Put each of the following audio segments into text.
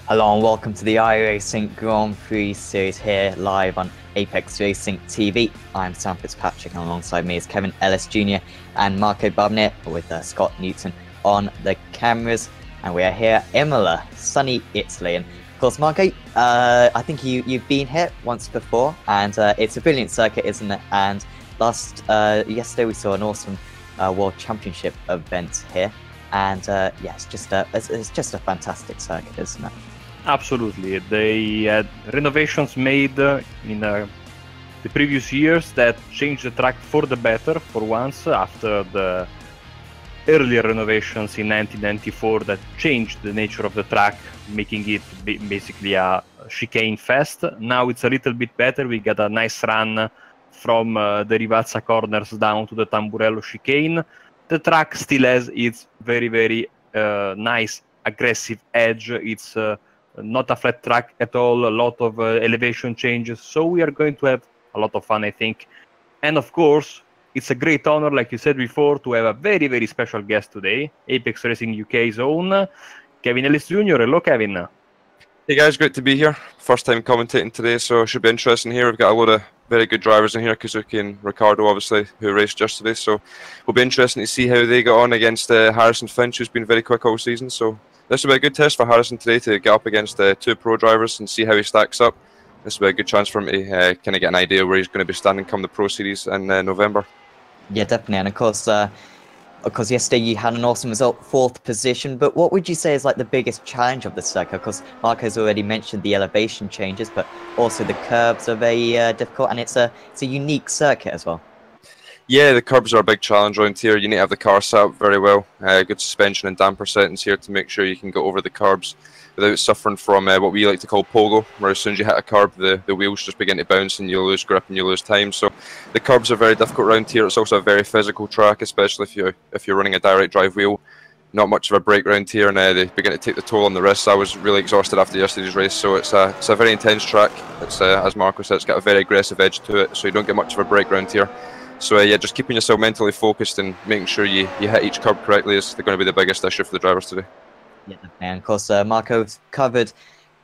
Hello and welcome to the iRacing Grand Prix Series here live on Apex Racing TV. I'm Sam Fitzpatrick and alongside me is Kevin Ellis Jr. and Marco Barbanera with Scott Newton on the cameras. And we are here at Imola, sunny Italy. And of course, Marco, I think you've been here once before and it's a brilliant circuit, isn't it? And yesterday we saw an awesome World Championship event here. And yeah, it's just a fantastic circuit, isn't it? Absolutely. They had renovations made in the previous years that changed the track for the better for once after the earlier renovations in 1994 that changed the nature of the track, making it basically a chicane fest. Now it's a little bit better. We got a nice run from the Rivazza corners down to the Tamburello chicane. The track still has its very, very nice aggressive edge. It's not a flat track at all, a lot of elevation changes, so we are going to have a lot of fun, I think. And of course, it's a great honor, like you said before, to have a very, very special guest today, Apex Racing UK's own Kevin Ellis Jr. Hello, Kevin. Hey guys, great to be here. First time commentating today, so it should be interesting here. We've got a lot of very good drivers in here, Kazuki and Ricardo, obviously, who raced yesterday. So it'll be interesting to see how they got on against Harrison Finch, who's been very quick all season. So this will be a good test for Harrison today to get up against two pro drivers and see how he stacks up. This will be a good chance for him to kind of get an idea where he's going to be standing come the Pro Series in November. Yeah, definitely. And of course, yesterday you had an awesome result, 4th position. But what would you say is like the biggest challenge of the circuit? Of course, Marco's already mentioned the elevation changes, but also the curbs are very difficult, and it's a unique circuit as well. Yeah, the curbs are a big challenge around here. You need to have the car set up very well. Good suspension and damper settings here to make sure you can go over the curbs without suffering from what we like to call pogo, where as soon as you hit a curb, the wheels just begin to bounce and you lose grip and you lose time. So the curbs are very difficult around here. It's also a very physical track, especially if you're running a direct drive wheel. Not much of a break around here, and they begin to take the toll on the wrists. I was really exhausted after yesterday's race, so it's a very intense track. It's as Marco said, it's got a very aggressive edge to it, so you don't get much of a break around here. So yeah, just keeping yourself mentally focused and making sure you hit each curb correctly is going to be the biggest issue for the drivers today. Yeah, and of course, Marco's covered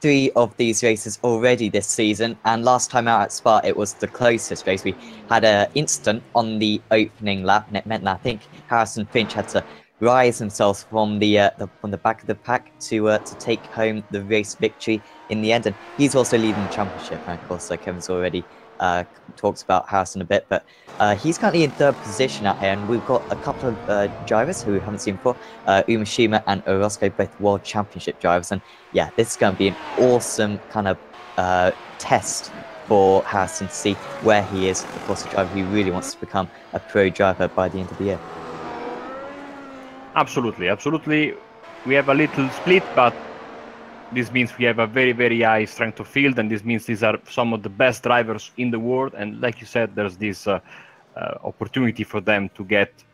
3 of these races already this season, and last time out at Spa, it was the closest race. We had an incident on the opening lap, and it meant that I think Harrison Finch had to rise himself from the back of the pack to take home the race victory in the end, and he's also leading the championship. And of course, Kevin's already talks about Harrison a bit, but he's currently in 3rd position out here, and we've got a couple of drivers who we haven't seen before, Umeshima and Orozco, both World Championship drivers, and yeah, this is going to be an awesome kind of test for Harrison to see where he is. Of course, a driver who really wants to become a pro driver by the end of the year. Absolutely, absolutely. We have a little split, but this means we have a very, very high strength of field, and this means these are some of the best drivers in the world. And like you said, there's this opportunity for them to get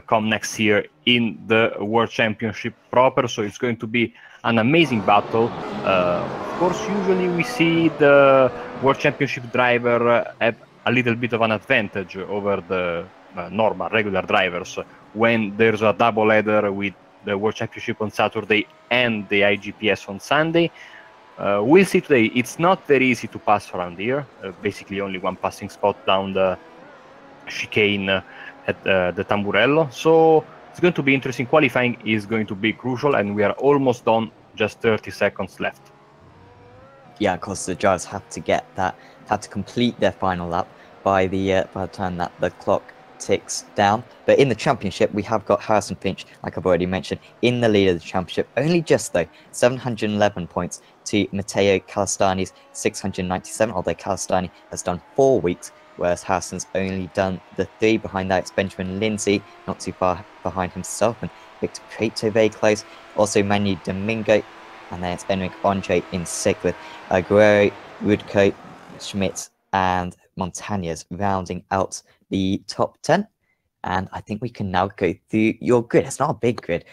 come next year in the World Championship proper. So it's going to be an amazing battle. Of course, usually we see the World Championship driver have a little bit of an advantage over the normal, regular drivers when there's a double header with the World Championship on Saturday and the IGPS on Sunday. We'll see today. It's not very easy to pass around here. Basically only one passing spot down the chicane at the Tamburello. So it's going to be interesting. Qualifying is going to be crucial, and we are almost done. Just 30 seconds left. Yeah, of course, the drivers have to complete their final lap by the time that the clock ticks down. But in the championship, we have got Harrison Finch, like I've already mentioned, in the lead of the championship. Only just, though, 711 points to Matteo Calastani's 697, although Calastani has done 4 weeks, whereas Harrison's only done the 3. Behind that, it's Benjamin Lindsay, not too far behind himself, and Victor Prieto very close. Also Manu Domingo, and then it's Enric Andre in 6th, with Guerrero, Rudko, Schmidt, and Montañez rounding out the top 10. And I think we can now go through your grid. It's not a big grid,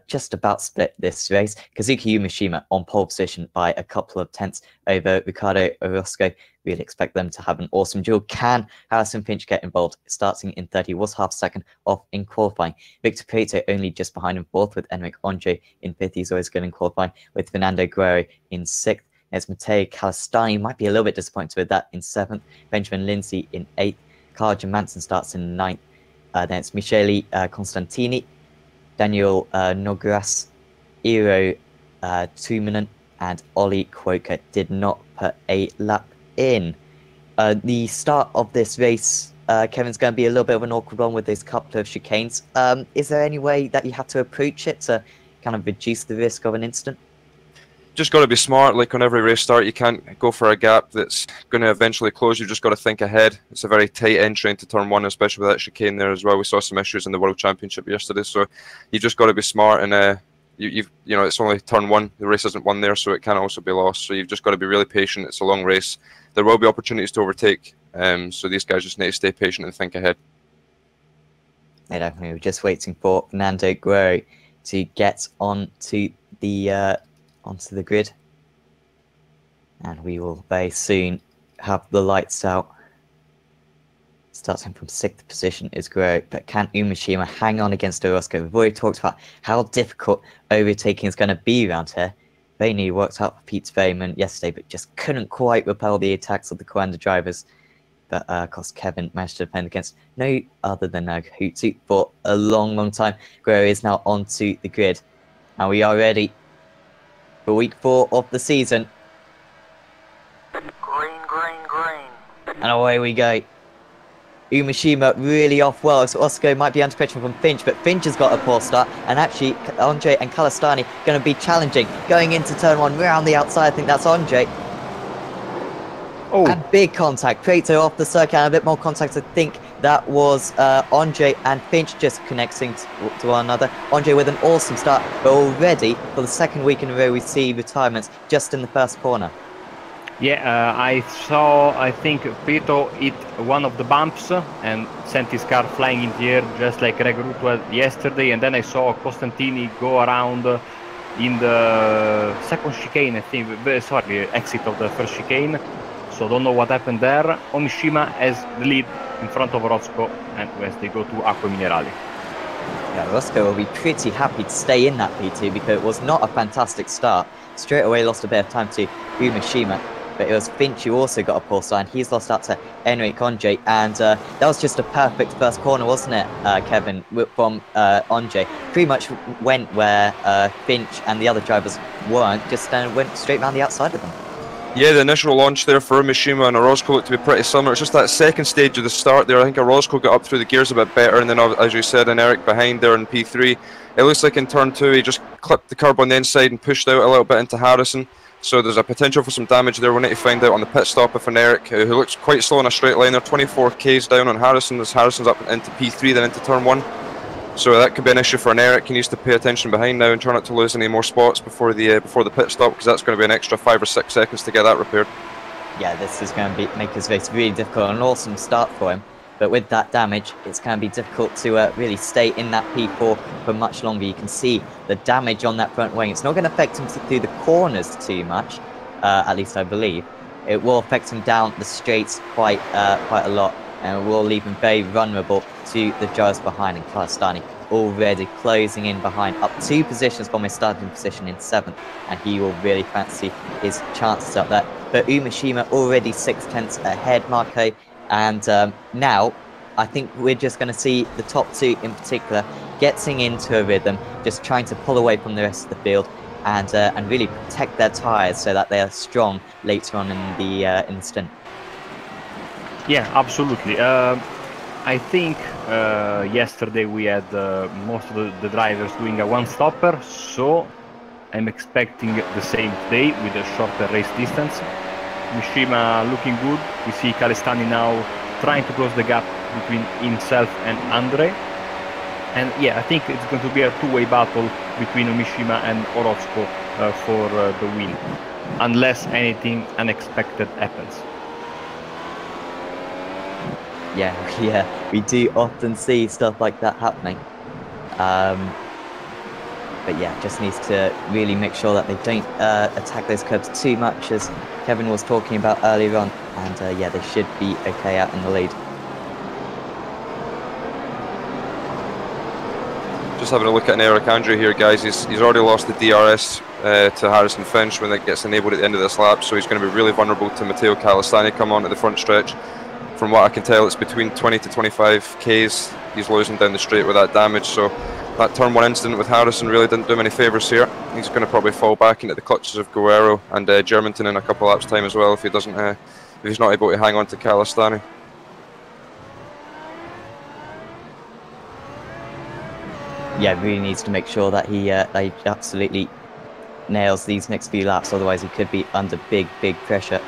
just about split this race. Kazuki Umeshima on pole position by a couple of tenths over Ricardo Orozco. Really expect them to have an awesome duel. Can Harrison Finch get involved? Starting in 30, was half a second off in qualifying. Victor Prieto only just behind him, fourth, with Enric Andre in fifth. He's always good in qualifying, with Fernando Guerrero in sixth. There's Matteo Calistani, might be a little bit disappointed with that, in seventh. Benjamin Lindsay in eighth. Carl Manson starts in ninth. Then it's Michele Constantini, Daniel Nogras, Eero Tuominen, and Ollie Quoker did not put a lap in. The start of this race, Kevin's going to be a little bit of an awkward one with this couple of chicanes. Is there any way that you have to approach it to kind of reduce the risk of an incident? Just got to be smart. Like on every race start, you can't go for a gap that's going to eventually close. You've just got to think ahead. It's a very tight entry into turn one, especially with that chicane there as well. We saw some issues in the World Championship yesterday, so you've just got to be smart. And you know, it's only turn one. The race isn't won there, so it can also be lost. So you've just got to be really patient. It's a long race. There will be opportunities to overtake. So these guys just need to stay patient and think ahead. Yeah, definitely. We're just waiting for Fernando Guerrero to get onto the grid, and we will very soon have the lights out. Starting from sixth position is Guerrero, but can Umeshima hang on against Orozco? We've already talked about how difficult overtaking is going to be around here. They nearly worked out for Pete's Veyman yesterday, but just couldn't quite repel the attacks of the Coanda drivers. But of course, Kevin managed to defend against no other than Hootsuit for a long time. Guerrero is now onto the grid, and we are ready for week 4 of the season. Green. And away we go. Umeshima really off well, so Orozco might be under pressure from Finch, but Finch has got a poor start, and actually Andre and Calistani going to be challenging, going into turn 1 round the outside. I think that's Andre. Oh. And big contact. Prieto off the circuit, and a bit more contact. I think that was Andre and Finch just connecting to one another. Andre with an awesome start, but already for the second week in a row we see retirements just in the first corner. Yeah, I think Prieto hit one of the bumps and sent his car flying in the air, just like Greg Rutwell yesterday. And then I saw Costantini go around in the second chicane, I think, sorry, exit of the first chicane. So don't know what happened there. Umeshima has the lead in front of Orozco, and as they go to Acque Minerali. Yeah, Orozco will be pretty happy to stay in that P2 because it was not a fantastic start. Straight away lost a bit of time to Umeshima, but it was Finch who also got a poor start, and he's lost out to Enric Andre, and that was just a perfect first corner, wasn't it, Kevin, from Andre? Pretty much went where Finch and the other drivers weren't, just went straight around the outside of them. Yeah, the initial launch there for Umeshima and Orozco looked to be pretty similar. It's just that second stage of the start there. I think Orozco got up through the gears a bit better, and then, as you said, and Eric behind there in P3. It looks like in turn 2 he just clipped the curb on the inside and pushed out a little bit into Harrison. So there's a potential for some damage there. We'll need to find out on the pit stop if an Eric, who looks quite slow in a straight line there, 24 Ks down on Harrison as Harrison's up into P3 then into turn 1. So that could be an issue for an Eric. He needs to pay attention behind now and try not to lose any more spots before the pit stop, because that's going to be an extra 5 or 6 seconds to get that repaired. Yeah, this is going to make his race really difficult. An awesome start for him, but with that damage, it's going to be difficult to really stay in that P4 for much longer. You can see the damage on that front wing. It's not going to affect him through the corners too much, at least I believe. It will affect him down the straights quite a lot, and will leave him very vulnerable to the drivers behind. And Calistani already closing in behind, up 2 positions from his starting position in 7th, and he will really fancy his chances up there. But Umeshima already 6 tenths ahead, Marco, and now I think we're just going to see the top 2 in particular getting into a rhythm, just trying to pull away from the rest of the field and really protect their tyres so that they are strong later on in the stint. Yeah, absolutely. I think yesterday we had most of the drivers doing a one-stopper, so I'm expecting the same today with a shorter race distance. Umeshima looking good. We see Calistani now trying to close the gap between himself and Andre. And yeah, I think it's going to be a two-way battle between Umeshima and Orozco for the win, unless anything unexpected happens. Yeah, we do often see stuff like that happening. But yeah, just needs to really make sure that they don't attack those curbs too much, as Kevin was talking about earlier on. And yeah, they should be okay out in the lead. Just having a look at an Eric Andrew here, guys. He's already lost the DRS to Harrison Finch when it gets enabled at the end of this lap, so he's going to be really vulnerable to Matteo Calistani come onto the front stretch. From what I can tell, it's between 20 to 25 Ks he's losing down the straight with that damage, so that turn 1 incident with Harrison really didn't do him any favours here. He's going to probably fall back into the clutches of Guerrero and Germanton in a couple laps time as well if he doesn't, if he's not able to hang on to Calistani. Yeah, really needs to make sure that he absolutely nails these next few laps, otherwise he could be under big pressure.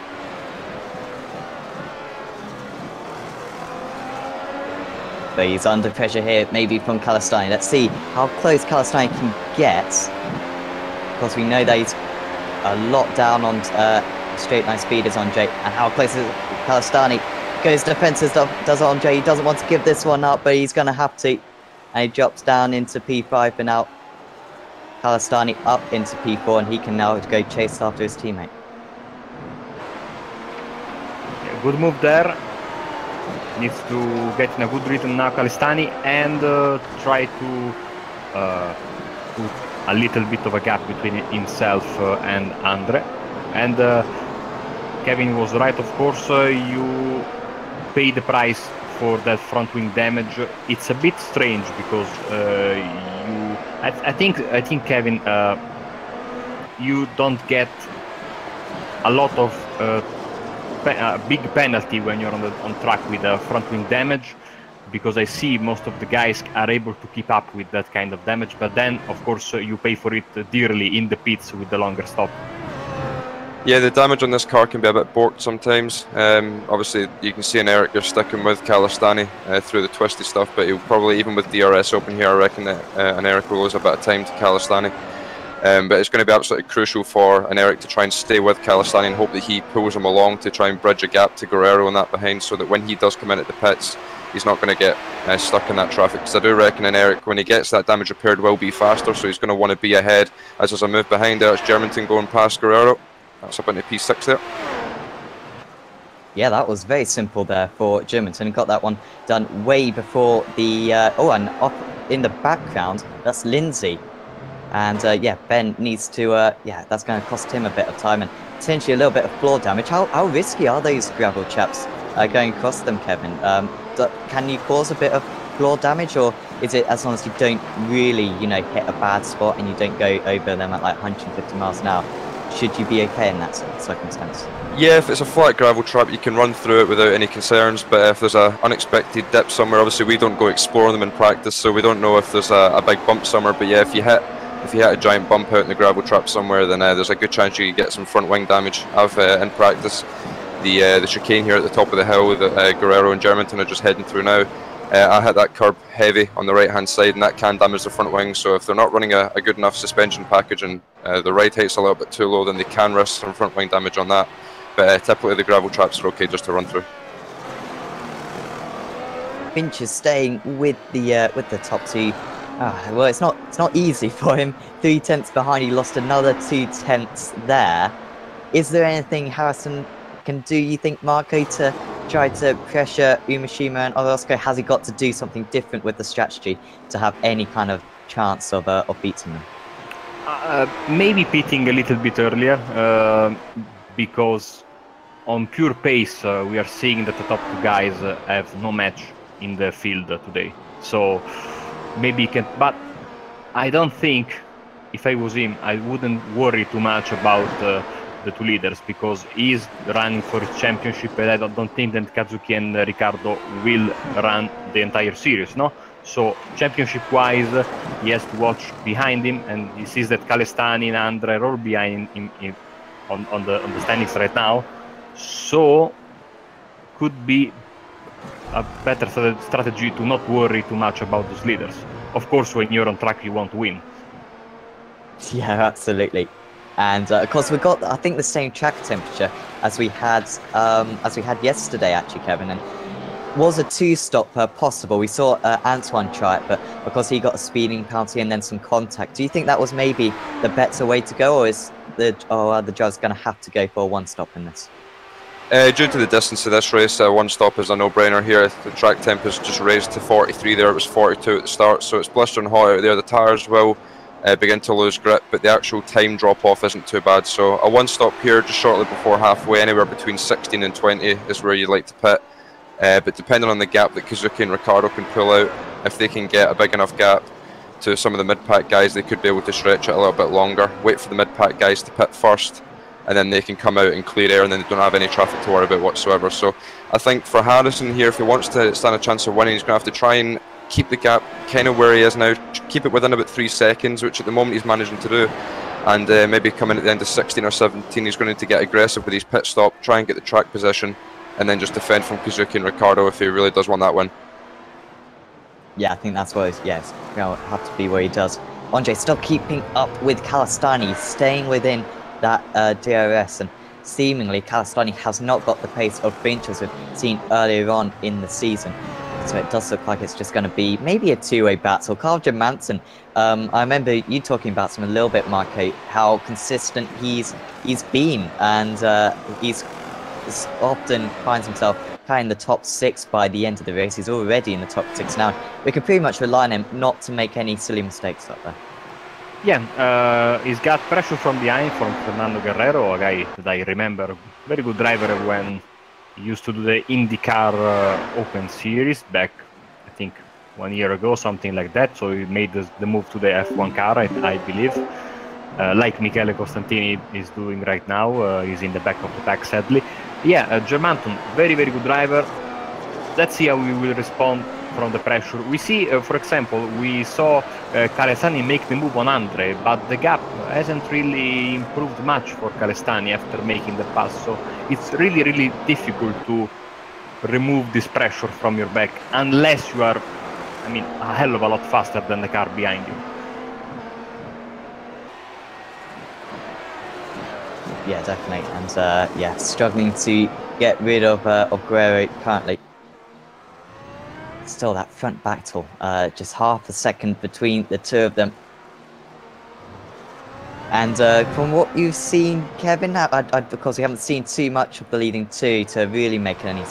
But he's under pressure here, maybe from Calistani. Let's see how close Calistani can get. Because we know that he's a lot down on straight line speeders on Jay. And how close is Calistani? Goes defensive, does it on Jay. He doesn't want to give this one up, but he's going to have to. And he drops down into P5 for now. Calistani up into P4, and he can now go chase after his teammate. Yeah, good move there. Needs to get in a good rhythm now, Calistani, and try to put a little bit of a gap between himself and Andre. And Kevin was right, of course. You pay the price for that front wing damage. It's a bit strange because I think Kevin, you don't get a lot of big penalty when you're on track with front wing damage, because I see most of the guys are able to keep up with that kind of damage, but then of course you pay for it dearly in the pits with the longer stop. Yeah, the damage on this car can be a bit borked sometimes. Obviously, you can see in Eric you're sticking with Calistani through the twisty stuff, but he'll probably, even with DRS open here, I reckon that an Eric will lose a bit of time to Calistani. But it's going to be absolutely crucial for an Eric to try and stay with Calistani and hope that he pulls him along to try and bridge a gap to Guerrero and that behind, so that when he does come in at the pits, he's not going to get stuck in that traffic. Because I do reckon an Eric, when he gets that damage repaired, will be faster, so he's going to want to be ahead. As there's a move behind there, it's Germanton going past Guerrero. That's up into P6 there. Yeah, that was very simple there for Germanton. Got that one done way before the... and up in the background, that's Lindsay. And yeah, Ben needs to... yeah, that's going to cost him a bit of time and potentially a little bit of floor damage. How risky are those gravel chaps going across them, Kevin? Can you cause a bit of floor damage, or is it as long as you don't really, hit a bad spot and you don't go over them at like 150 miles an hour? Should you be okay in that circumstance? Yeah, if it's a flat gravel trap, you can run through it without any concerns. But if there's an unexpected dip somewhere, obviously we don't go exploring them in practice, so we don't know if there's a big bump somewhere. But yeah, if you hit a giant bump out in the gravel trap somewhere, then there's a good chance you could get some front wing damage. I've in practice the chicane here at the top of the hill that Guerrero and Germanton are just heading through now. I hit that curb heavy on the right hand side, and that can damage the front wing. So if they're not running a good enough suspension package and the ride height's a little bit too low, then they can risk some front wing damage on that. But typically the gravel traps are okay just to run through. Finch is staying with the top two. Well, it's not easy for him. 3 tenths behind, he lost another 2 tenths there. Is there anything Harrison can do, you think, Marco, to try to pressure Umeshima and Orozco? Has he got to do something different with the strategy to have any kind of chance of beating them? Maybe pitting a little bit earlier, because on pure pace we are seeing that the top 2 guys have no match in the field today. So maybe he can, but I don't think, if I was him, I wouldn't worry too much about the 2 leaders, because he's running for his championship, and I don't think that Kazuki and Riccardo will run the entire series, no? So championship-wise, he has to watch behind him, and he sees that Calistani and Andre are all behind him on the standings right now. So could be a better strategy to not worry too much about those leaders. Of course, when you're on track, you want to win. Yeah, absolutely. And of course, we've got, I think, the same track temperature as we had yesterday, actually, Kevin. And was a two-stop possible. We saw Antoine try it, but because he got a speeding penalty and then some contact, do you think that was maybe the better way to go, or are the drivers going to have to go for a one-stop in this? Due to the distance of this race, one stop is a no-brainer here. The track temp has just raised to 43 there. It was 42 at the start, so it's blistering hot out there. The tyres will begin to lose grip, but the actual time drop-off isn't too bad. So a one-stop here just shortly before halfway, anywhere between 16 and 20 is where you'd like to pit. But depending on the gap that Kazuki and Ricciardo can pull out, if they can get a big enough gap to some of the mid-pack guys, they could be able to stretch it a little bit longer, wait for the mid-pack guys to pit first, and then they can come out and clear air, and then they don't have any traffic to worry about whatsoever. So I think for Harrison here, if he wants to stand a chance of winning, he's going to have to try and keep the gap kind of where he is now, keep it within about 3 seconds, which at the moment he's managing to do, and maybe come in at the end of 16 or 17, he's going to need to get aggressive with his pit stop, try and get the track position, and then just defend from Kazuki and Ricciardo if he really does want that win. Yeah, I think that's what it's going to have to be where he does. Andre still keeping up with Calistani, staying within that DRS, and seemingly Calistani has not got the pace of Finch as we've seen earlier on in the season. So it does look like it's just going to be maybe a two-way battle. Carl Manson, I remember you talking about him a little bit, Marco, how consistent he's been, and he's often finds himself in the top 6 by the end of the race. He's already in the top 6 now. We can pretty much rely on him not to make any silly mistakes up there. Yeah, he's got pressure from behind from Fernando Guerrero, a guy that I remember, very good driver when he used to do the IndyCar Open Series back, I think, 1 year ago, something like that. So he made the move to the F1 car, I believe, like Michele Costantini is doing right now. He's in the back of the pack, sadly. Yeah, Germanton, very, very good driver. Let's see how we will respond from the pressure. We see, for example, we saw Calestani make the move on Andre, but the gap hasn't really improved much for Calestani after making the pass. So it's really, really difficult to remove this pressure from your back unless you are, I mean, a hell of a lot faster than the car behind you. Yeah, definitely, and yeah, struggling to get rid of Guerrero currently. Still that front battle, just half a second between the two of them. And from what you've seen, Kevin, because we haven't seen too much of the leading two to really make any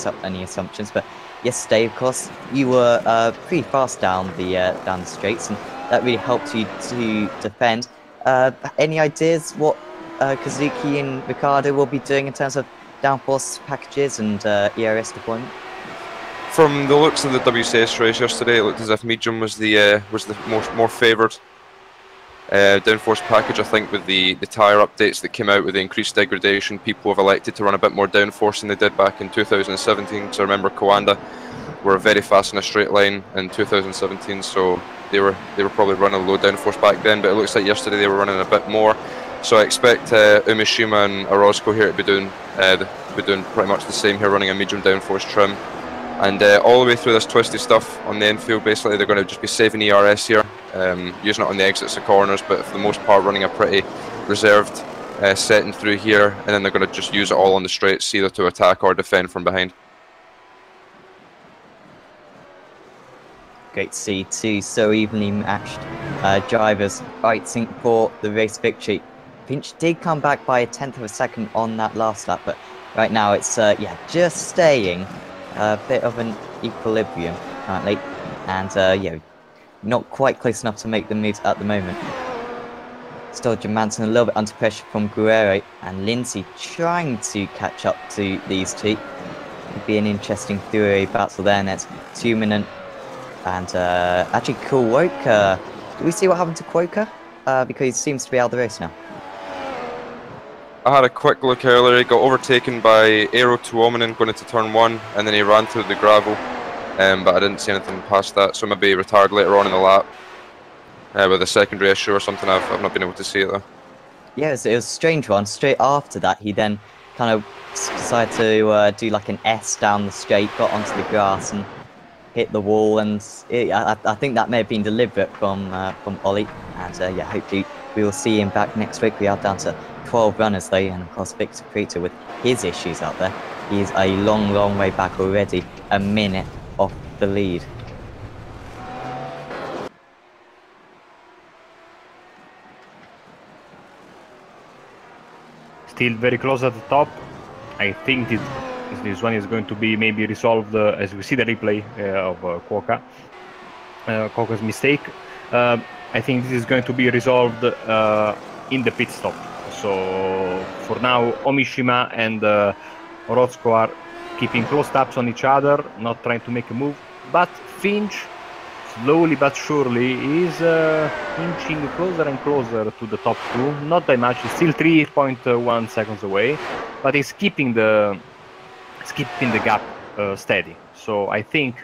assumptions, but yesterday, of course, you were pretty fast down the straights, and that really helped you to defend. Any ideas what Kazuki and Ricciardo will be doing in terms of downforce packages and ERS deployment? From the looks of the WCS race yesterday, it looked as if medium was the more favoured downforce package. I think with the tyre updates that came out with the increased degradation, people have elected to run a bit more downforce than they did back in 2017. So I remember Coanda were very fast in a straight line in 2017, so they were probably running low downforce back then. But it looks like yesterday they were running a bit more. So I expect Umeshima and Orozco here to be doing pretty much the same here, running a medium downforce trim. And all the way through this twisty stuff on the infield, basically they're going to just be saving ERS here, using it on the exits of corners, but for the most part running a pretty reserved setting through here, and then they're going to just use it all on the straights, either to attack or defend from behind. Great to see two so evenly matched drivers fighting for the race victory. Finch did come back by 1/10 of a second on that last lap, but right now it's yeah, just staying a bit of an equilibrium currently, and yeah, not quite close enough to make the moves at the moment. Still Germanton a little bit under pressure from Guerrero, and Lindsay trying to catch up to these two. It'd be an interesting three-way battle there. Next, Tuominen and actually Kuoka. Do we see what happened to Kuoka? Because he seems to be out of the race now. I had a quick look earlier. He got overtaken by Eero Tuominen going into turn 1, and then he ran through the gravel, but I didn't see anything past that, so maybe he retired later on in the lap with a secondary issue or something. I've not been able to see it though. Yeah, it was a strange one. Straight after that, he then kind of decided to do like an S down the straight, got onto the grass and hit the wall, and I think that may have been deliberate from Ollie, and yeah, hopefully we will see him back next week. We are down to 12 runners though, and of course Fitzpatrick with his issues out there. He's a long way back already, a minute off the lead. Still very close at the top. I think this one is going to be maybe resolved as we see the replay of Quokka's mistake. I think this is going to be resolved in the pit stop. So for now, Omishima and Orozco are keeping close tabs on each other, not trying to make a move. But Finch, slowly but surely, is inching closer and closer to the top two. Not by much, he's still 3.1 seconds away, but he's keeping the gap steady. So I think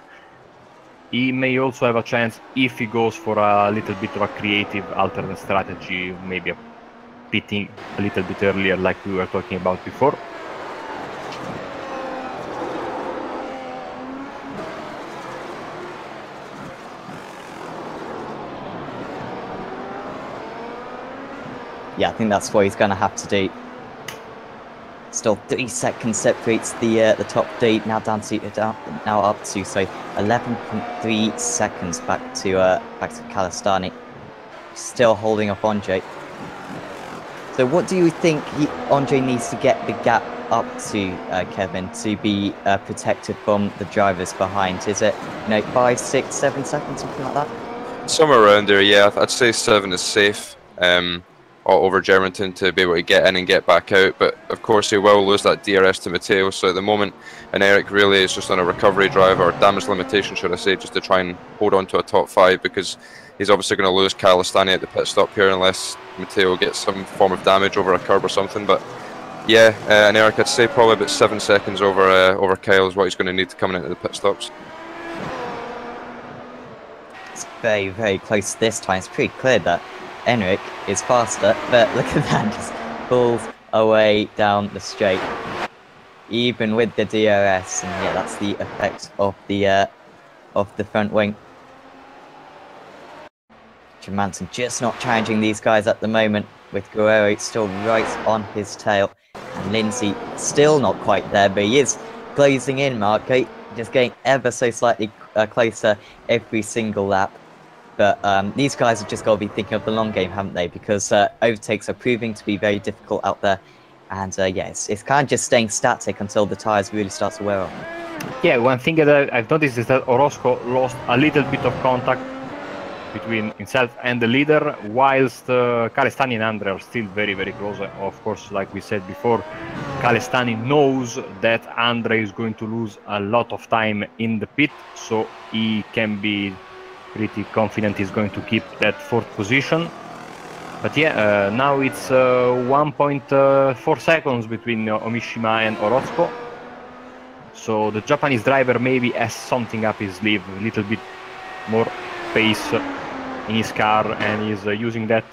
he may also have a chance if he goes for a little bit of a creative alternate strategy, maybe pitting a little bit earlier like we were talking about before. Yeah, I think that's what he's going to have to do. Still 3 seconds separates the top three, now down to now up to 11.3 seconds back to Kalistani. Still holding up Andre. So what do you think Andre needs to get the gap up to, Kevin, to be protected from the drivers behind? Is it 5, 6, 7 seconds, something like that? Somewhere around there, yeah. I'd say 7 is safe. Over Germantown to be able to get in and get back out, but of course he will lose that DRS to Matteo, so at the moment and Eric really is just on a recovery drive, or damage limitation should I say, just to try and hold on to a top 5, because he's obviously going to lose Kalistani at the pit stop here unless Matteo gets some form of damage over a curb or something. But yeah, and Eric, I'd say probably about 7 seconds over Kyle is what he's going to need to come into the pit stops. It's very close this time. It's pretty clear that Enric is faster, but look at that, just pulls away down the straight, even with the DRS, and yeah, that's the effect of the front wing. Germantown just not challenging these guys at the moment, with Guerrero still right on his tail, and Lindsay still not quite there, but he is closing in, Marco, just getting ever so slightly closer every single lap. But these guys have just got to be thinking of the long game, haven't they? Because overtakes are proving to be very difficult out there. And yeah, it's kind of just staying static until the tyres really start to wear off. Yeah, one thing that I've noticed is that Orozco lost a little bit of contact between himself and the leader, whilst Kalistani and Andre are still very close. Of course, like we said before, Kalistani knows that Andre is going to lose a lot of time in the pit, so he can be pretty confident he's going to keep that 4th position. But yeah, now it's 1.4 seconds between Omishima and Orozco. So the Japanese driver maybe has something up his sleeve, a little bit more pace in his car, and he's using that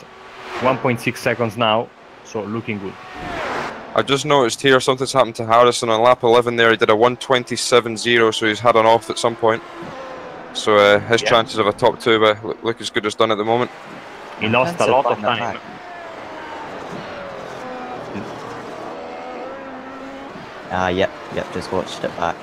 1.6 seconds now, so looking good. I've just noticed here something's happened to Harrison on lap 11 there. He did a 1:27.0, so he's had an off at some point. So his chances of a top 2 look as good as done at the moment. He lost a lot of time. Yep, just watched it back.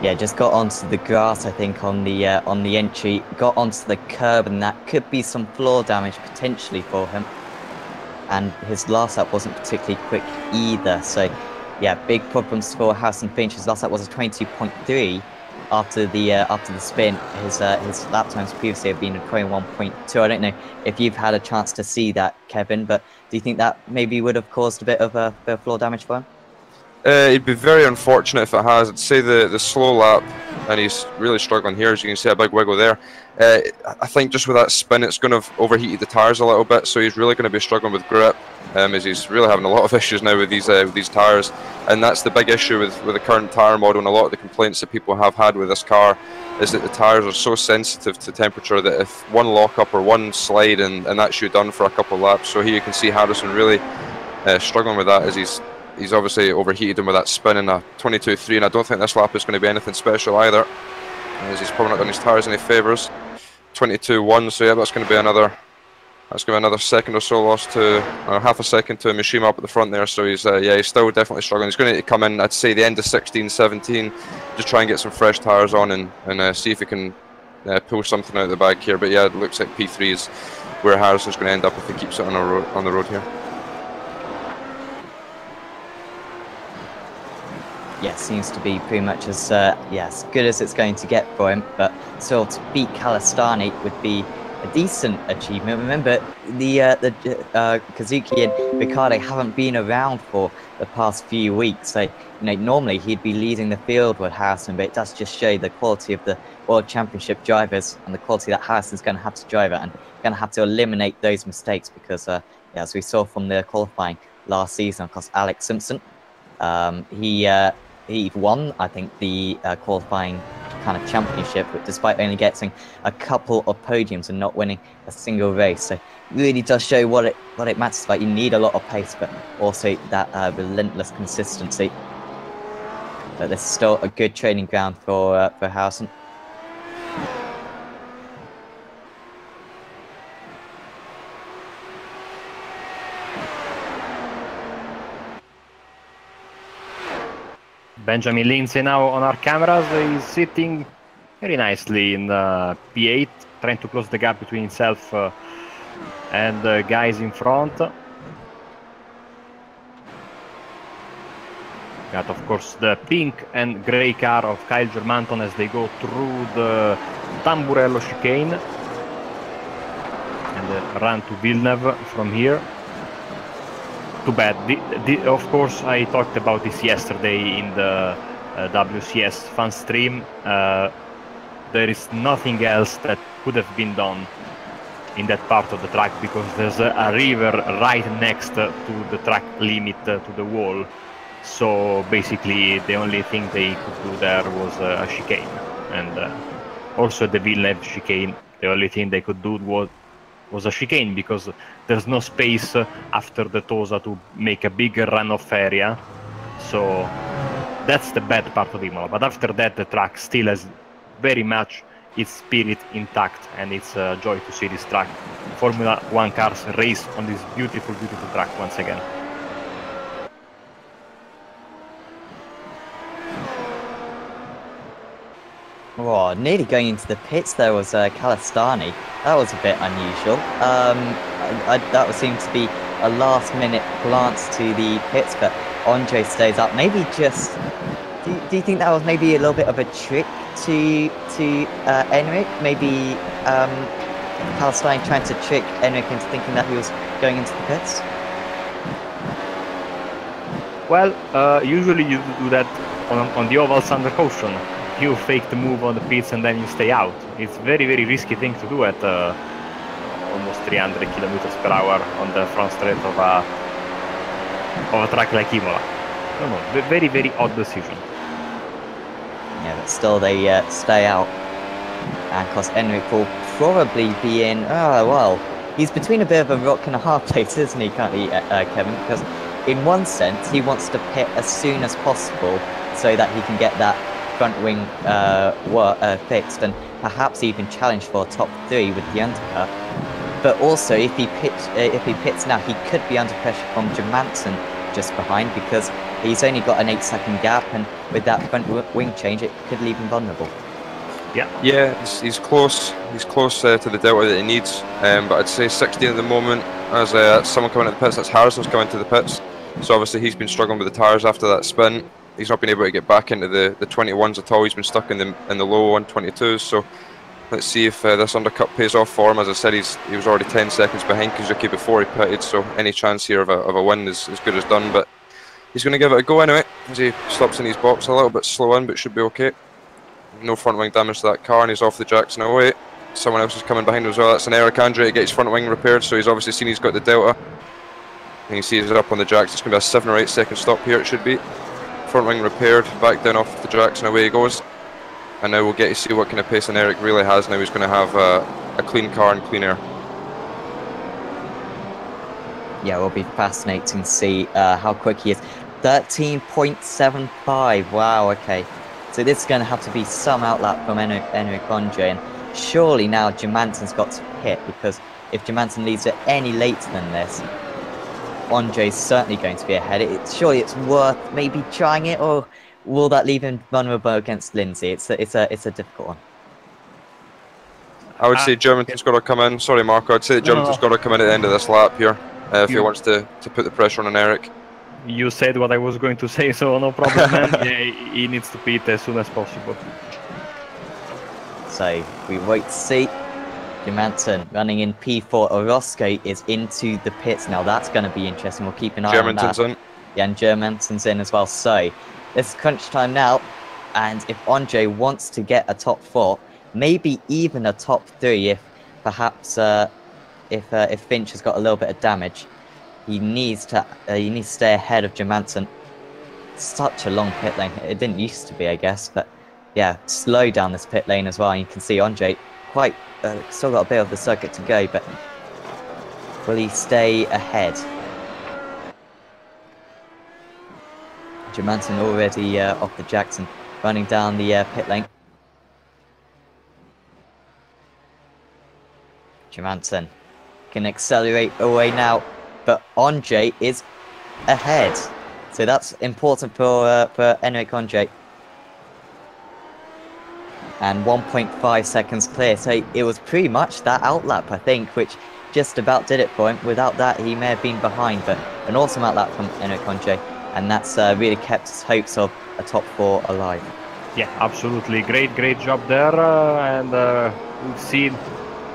Yeah, just got onto the grass, I think, on the entry. Got onto the curb, and that could be some floor damage potentially for him. And his last lap wasn't particularly quick either, so yeah, big problems for Harrison Finch. His last lap was a 22.3 after the spin. His lap times previously have been a 21.2. I don't know if you've had a chance to see that, Kevin, but do you think that maybe would have caused a bit of floor damage for him? It'd be very unfortunate if it has. I'd say the slow lap, and he's really struggling here, as you can see a big wiggle there. I think just with that spin, it's going to have overheated the tyres a little bit, so he's really going to be struggling with grip, as he's really having a lot of issues now with these tyres. And that's the big issue with the current tyre model, and a lot of the complaints that people have had with this car is that the tyres are so sensitive to temperature that if one lock-up or one slide, and that's you done for a couple of laps. So here you can see Harrison really struggling with that, as he's obviously overheated him with that spin in a 22.3, and I don't think this lap is going to be anything special either, as he's probably not done his tyres any favours. 22.1, so yeah, that's going to be another That's going to be another second or so lost to, half a second to Mishima up at the front there. So he's, yeah, he's still definitely struggling. He's going to need to come in, I'd say, the end of 16, 17, just try and get some fresh tyres on and see if he can pull something out of the bag here. But yeah, it looks like P3 is where Harrison's going to end up if he keeps it on the road here. Yeah, seems to be pretty much as good as it's going to get for him. But still, to beat Kalistani would be a decent achievement. Remember, the Kazuki and Ricciardo haven't been around for the past few weeks. So, normally he'd be leading the field with Harrison, but it does just show the quality of the World Championship drivers and the quality that Harrison's going to have to drive at and going to have to eliminate those mistakes because, as we saw from the qualifying last season, of course, Alex Simpson, he won, I think, the qualifying kind of championship, but despite only getting a couple of podiums and not winning a single race. So it really does show what it matters about. You need a lot of pace, but also that relentless consistency. But this is still a good training ground for Harrison. Benjamin Lindsay now on our cameras is sitting very nicely in P8, trying to close the gap between himself and the guys in front. Got, of course, the pink and grey car of Kyle Germanton as they go through the Tamburello chicane and run to Villeneuve from here. Too bad. Of course, I talked about this yesterday in the WCS fan stream. There is nothing else that could have been done in that part of the track because there's a river right next to the track limit, to the wall. So basically, the only thing they could do there was a chicane. And also the Villeneuve chicane, the only thing they could do was a chicane because there's no space after the Tosa to make a bigger runoff area. So that's the bad part of Imola. But after that, the track still has very much its spirit intact, and it's a joy to see this track. Formula One cars race on this beautiful, beautiful track once again. Oh, nearly going into the pits there was Kalistani. That was a bit unusual. That would seem to be a last-minute glance to the pits, but Andre stays up. Maybe just... Do you think that was maybe a little bit of a trick to Enric? Maybe Kalistani trying to trick Enric into thinking that he was going into the pits? Well, usually you do that on the ovals under caution. You fake the move on the pits and then you stay out. It's very, very risky thing to do at almost 300 kilometers per hour on the front straight of a track like Imola. No, very, very odd decision. Yeah, but still they stay out. And of course, Enric will probably be in. Oh well, he's between a bit of a rock and a hard place, isn't he? Currently, Kevin, because in one sense he wants to pit as soon as possible so that he can get that front wing fixed and perhaps even challenge for a top 3 with the undercut. But also, if he pits now, he could be under pressure from Germanton just behind because he's only got an 8-second gap, and with that front wing change, it could leave him vulnerable. Yeah, he's close. He's close to the delta that he needs. But I'd say 16 at the moment. As someone coming to the pits, that's Harrison's coming to the pits. So obviously he's been struggling with the tyres after that spin. He's not been able to get back into the 21s at all. He's been stuck in the low 122s. So let's see if this undercut pays off for him. As I said, he was already 10 seconds behind Kazuki before he pitted. So any chance here of a win is as good as done. But he's going to give it a go anyway, as he stops in his box a little bit slow in, but should be okay. No front wing damage to that car, and he's off the jacks now away. Someone else is coming behind him as well. That's an Eric Andre to get his front wing repaired. So he's obviously seen he's got the delta. And you see he's up on the jacks. It's going to be a 7 or 8 second stop here. It should be. Front wing repaired, back down off the jacks, and away he goes. And now we'll get to see what kind of pace Eric really has. Now he's going to have a clean car and clean air. Yeah, it will be fascinating to see how quick he is. 13.75. Wow, okay. So this is going to have to be some outlap from Enric Andre. And surely now Germanton's got to pit because if Johansson leaves it any later than this, Andre's certainly going to be ahead. Surely it's worth maybe trying it, or will that leave him vulnerable against Lindsay? It's a difficult one. I would say Germanton's got to come in. Sorry, Marco. I'd say that Germanton's got to come in at the end of this lap here if he wants to put the pressure on Eric. You said what I was going to say, so no problem, man. Yeah, he needs to pit as soon as possible. So we wait to see. Johansson running in P4. Orozco is into the pits now. That's going to be interesting. We'll keep an eye on that. In. Yeah, and Germanton's in as well. So it's crunch time now. And if Andre wants to get a top 4, maybe even a top 3, if perhaps if Finch has got a little bit of damage, he needs to stay ahead of Johansson. Such a long pit lane. It didn't used to be, I guess, but yeah, slow down this pit lane as well. And you can see Andre quite still got a bit of the circuit to go, but will he stay ahead? Johansson already off the Jackson, running down the pit lane. Johansson can accelerate away now, but Andre is ahead. So that's important for Enric Andre. And 1.5 seconds clear. So it was pretty much that outlap, I think, which just about did it for him. Without that, he may have been behind, but an awesome outlap from Enric Andre. And that's really kept his hopes of a top 4 alive. Yeah, absolutely. Great job there. And we've seen,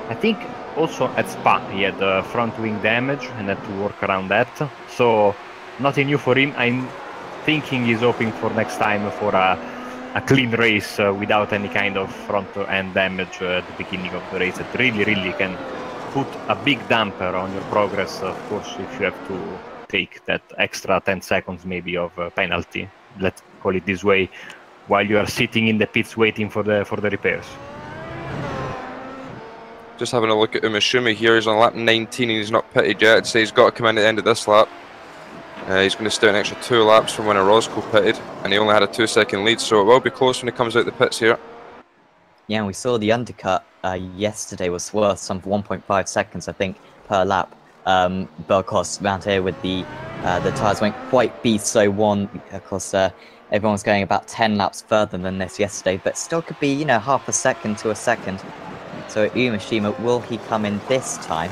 I think, also at Spa, he had front wing damage and had to work around that. So nothing new for him. I'm thinking he's hoping for next time for a clean race without any kind of front end damage at the beginning of the race. It really can put a big damper on your progress, of course, if you have to take that extra 10 seconds maybe of penalty, let's call it this way, while you are sitting in the pits waiting for the repairs. Just having a look at Umeshima here. He's on lap 19 and he's not pitted yet. I'd say he's got to come in at the end of this lap. He's going to stay an extra 2 laps from when Orozco pitted, and he only had a 2-second lead, so it will be close when he comes out the pits here. Yeah, and we saw the undercut yesterday was worth some 1.5 seconds, I think, per lap. But of course, around here with the tyres won't quite be so one. Of course, everyone was going about 10 laps further than this yesterday, but still could be, half a second to a second. So Umeshima, will he come in this time?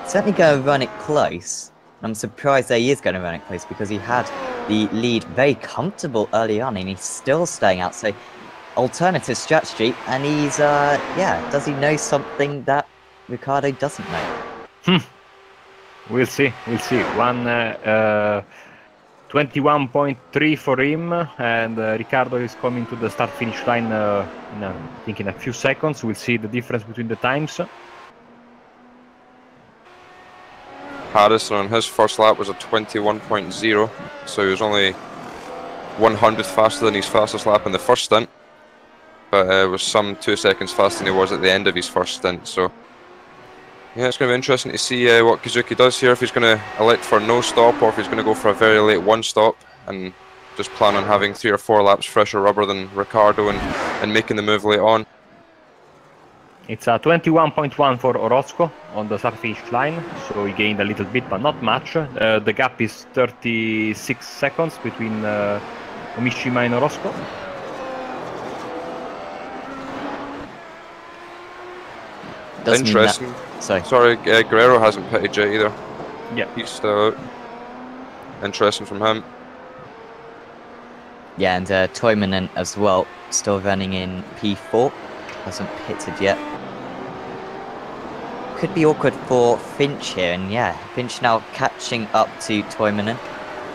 Certainly going to run it close. I'm surprised that he is going to run it close because he had the lead very comfortable early on and he's still staying out. So alternative strategy, and he's, does he know something that Ricciardo doesn't know? We'll see. 21.3 for him, and Ricciardo is coming to the start-finish line I think in a few seconds. We'll see the difference between the times. Harrison on his first lap was a 21.0, so he was only 100th faster than his fastest lap in the first stint, but was some 2 seconds faster than he was at the end of his first stint. So yeah, it's going to be interesting to see what Kazuki does here, if he's going to elect for no stop or if he's going to go for a very late 1 stop and just plan on having 3 or 4 laps fresher rubber than Ricciardo and making the move late on. It's a 21.1 for Orozco on the start-finish line, so he gained a little bit, but not much. The gap is 36 seconds between Umeshima and Orozco. Interesting. Sorry, Guerrero hasn't pitted yet either. Yeah. He's still out. Interesting from him. Yeah, and Toivonen as well, still running in P4. Hasn't pitted yet. Could be awkward for Finch here, and yeah, Finch now catching up to Toivonen.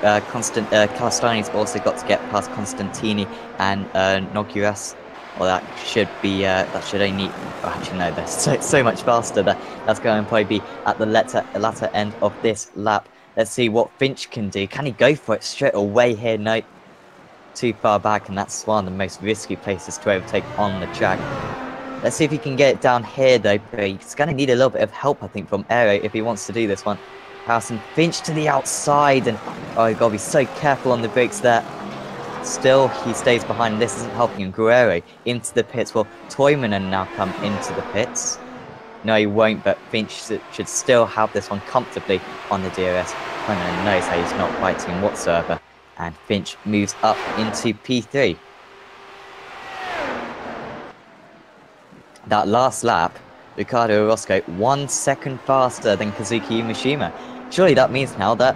Calastani's also got to get past Constantini and Nogueras. Well, that should only. Oh, actually, no, they're so much faster. That's going to probably be at the latter end of this lap. Let's see what Finch can do. Can he go for it straight away here? No, too far back, and that's one of the most risky places to overtake on the track. Let's see if he can get it down here, though. But he's going to need a little bit of help, I think, from Aero if he wants to do this one. Harrison Finch to the outside, and oh, you've got to be so careful on the brakes there. Still, he stays behind. This isn't helping him. Guerrero into the pits. Well, Toivonen now come into the pits. No, he won't, but Finch should still have this one comfortably on the DRS. Toivonen knows how he's not fighting whatsoever, and Finch moves up into P3. That last lap, Ricardo Orozco 1 second faster than Kazuki Umeshima. Surely that means now that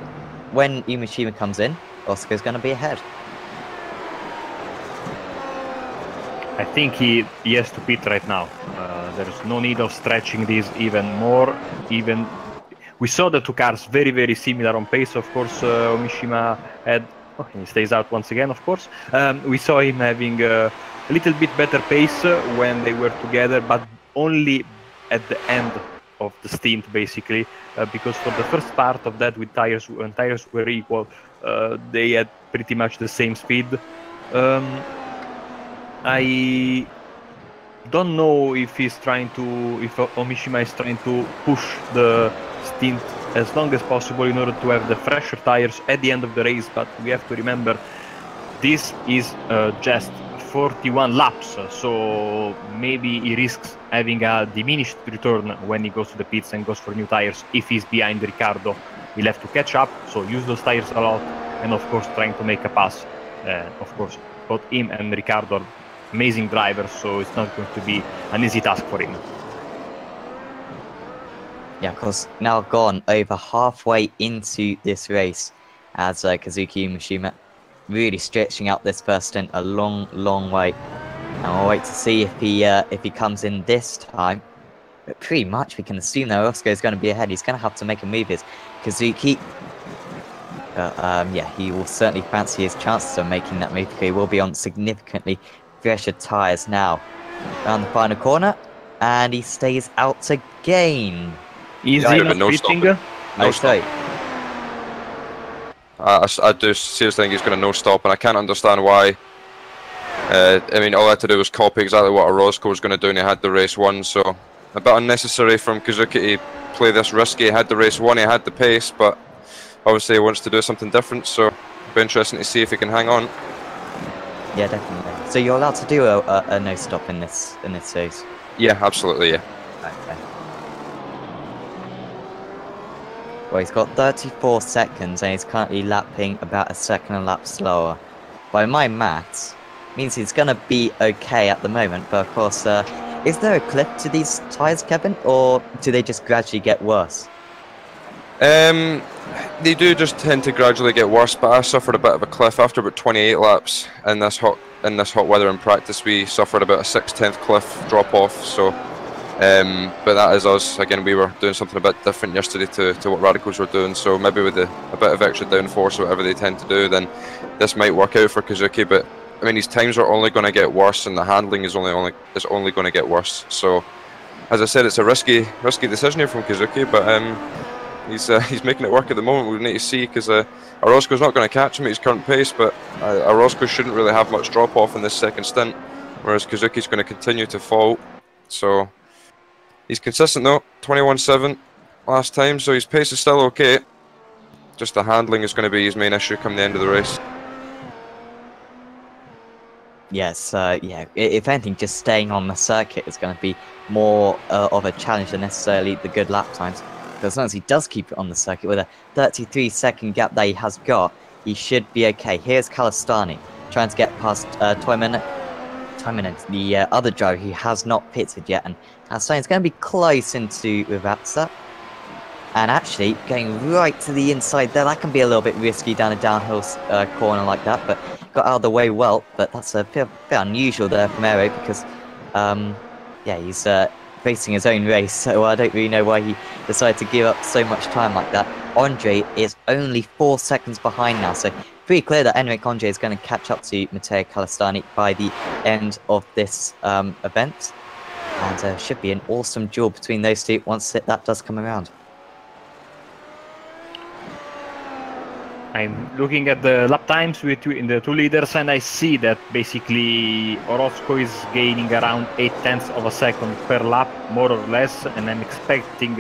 when Umeshima comes in, Orozco's going to be ahead. I think he has to pit right now. There's no need of stretching this even more. Even we saw the two cars very, very similar on pace. Of course, Umeshima had. Oh, he stays out once again, of course. We saw him having a little bit better pace when they were together, but only at the end of the stint, basically, because for the first part of that, with when tires were equal, they had pretty much the same speed. I don't know if Omishima is trying to push the stint as long as possible in order to have the fresher tires at the end of the race, but we have to remember this is just 41 laps, so maybe he risks having a diminished return when he goes to the pits and goes for new tires. If he's behind Ricardo, he'll have to catch up, so use those tires a lot, and of course trying to make a pass. Of course, both him and Ricardo are amazing drivers, so it's not going to be an easy task for him. Yeah, of course, now gone over halfway into this race as Kazuki Umeshima really stretching out this first stint a long, long way. And we'll wait to see if he comes in this time. But pretty much we can assume that Orozco is going to be ahead. He's going to have to make a move here. Kazuki, yeah, he will certainly fancy his chances of making that move. He will be on significantly fresher tyres now. Around the final corner, and he stays out again. Easy, no pitting. No stop. I do seriously think he's going to no stop, and I can't understand why. I mean, all I had to do was copy exactly what Orozco was going to do, and he had the race won. So a bit unnecessary from Kazuki to play this risky. He had the race won, he had the pace, but obviously he wants to do something different. So it'll be interesting to see if he can hang on. Yeah, definitely. So you're allowed to do a no stop in this race? Yeah, absolutely. Yeah. Okay. Well, he's got 34 seconds and he's currently lapping about a second a lap slower. By my maths, means he's going to be okay at the moment, but of course, is there a cliff to these tyres, Kevin, or do they just gradually get worse? They do just tend to gradually get worse, but I suffered a bit of a cliff after about 28 laps in this hot weather in practice. We suffered about a 6/10 cliff drop off, so but that is us. Again, we were doing something a bit different yesterday to what Radicals were doing, so maybe with a bit of extra downforce or whatever they tend to do, then this might work out for Kazuki. But I mean, his times are only going to get worse, and the handling is only going to get worse. So, as I said, it's a risky decision here from Kazuki, but he's making it work at the moment. We need to see, because Orozco's not going to catch him at his current pace, but Orozco shouldn't really have much drop off in this second stint, whereas Kazuki's going to continue to fall. So he's consistent though, 21.7 last time, so his pace is still okay. Just the handling is going to be his main issue come the end of the race. Yes, yeah, if anything, just staying on the circuit is going to be more of a challenge than necessarily the good lap times. Because as long as he does keep it on the circuit with a 33-second gap that he has got, he should be okay. Here's Calistani trying to get past Toivonen, the other driver who has not pitted yet, and Calistani's going to be close into Rivatsa. And actually, going right to the inside there, that can be a little bit risky down a downhill corner like that, but got out of the way well. But that's a bit unusual there from Aero, because, yeah, he's facing his own race, so I don't really know why he decided to give up so much time like that. Andre is only 4 seconds behind now, so pretty clear that Enric Andre is going to catch up to Matteo Calistani by the end of this event. And should be an awesome duel between those two once that does come around. I'm looking at the lap times in the two leaders, and I see that basically Orozco is gaining around 0.8 of a second per lap, more or less, and I'm expecting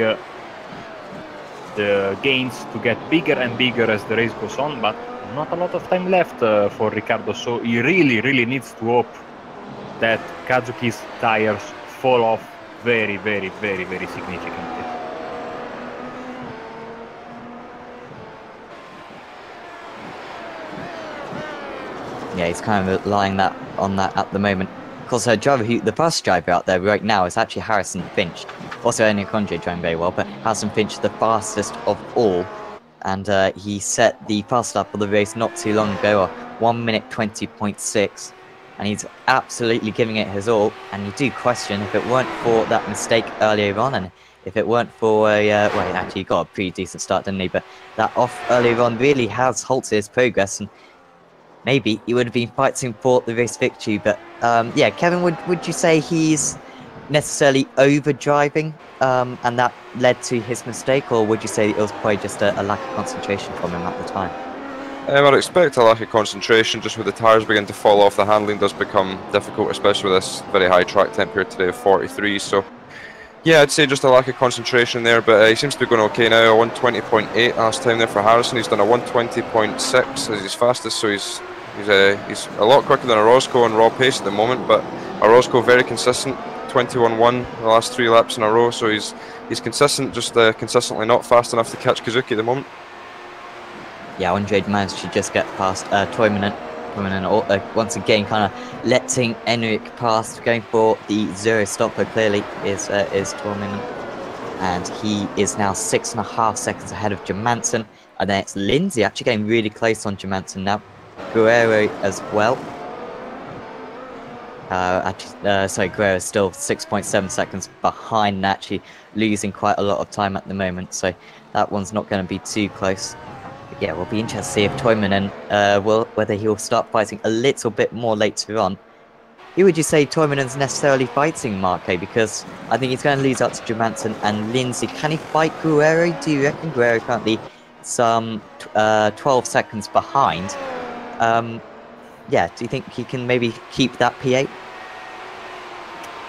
the gains to get bigger and bigger as the race goes on, but not a lot of time left for Ricardo, so he really needs to hope that Kazuki's tires fall off very, very, very, very significantly. Yeah, he's kind of relying on that at the moment. Of course, the fast driver out there right now is actually Harrison Finch. Also, Enio Conde driving very well, but Harrison Finch the fastest of all. And he set the fast lap of the race not too long ago, 1 minute 20.6. And he's absolutely giving it his all. And you do question if it weren't for that mistake earlier on, and if it weren't for well, he actually got a pretty decent start, didn't he? But that off earlier on really has halted his progress, and maybe he would have been fighting for the race victory. But yeah, Kevin, would you say he's necessarily over driving, and that led to his mistake, or would you say it was probably just a lack of concentration from him at the time? I'd expect a lack of concentration. Just with the tyres begin to fall off, the handling does become difficult, especially with this very high track temp here today of 43. So yeah, I'd say just a lack of concentration there, but he seems to be going okay now. A 120.8 last time there for Harrison. He's done a 120.6 as his fastest, so he's a lot quicker than Orozco and raw pace at the moment, but Orozco very consistent, 21.1 the last 3 laps in a row, so he's consistent, just consistently not fast enough to catch Kazuki at the moment. Yeah, Andre managed to just get past Toivonen. Once again kind of letting Enric pass, going for the zero stopper clearly is Toivonen. And he is now 6.5 seconds ahead of Johansson. And then it's Lindsay actually getting really close on Johansson now. Guerrero as well. Guerrero is still 6.7 seconds behind, actually losing quite a lot of time at the moment. So that one's not going to be too close. But yeah, we'll be interested to see if Toivonen whether he'll start fighting a little bit more later on. Who would you say Toimonen's necessarily fighting, Marco? Because I think he's going to lose out to Johansson and Lindsay. Can he fight Guerrero? Do you reckon? Guerrero currently some 12 seconds behind. Yeah, do you think he can maybe keep that P8?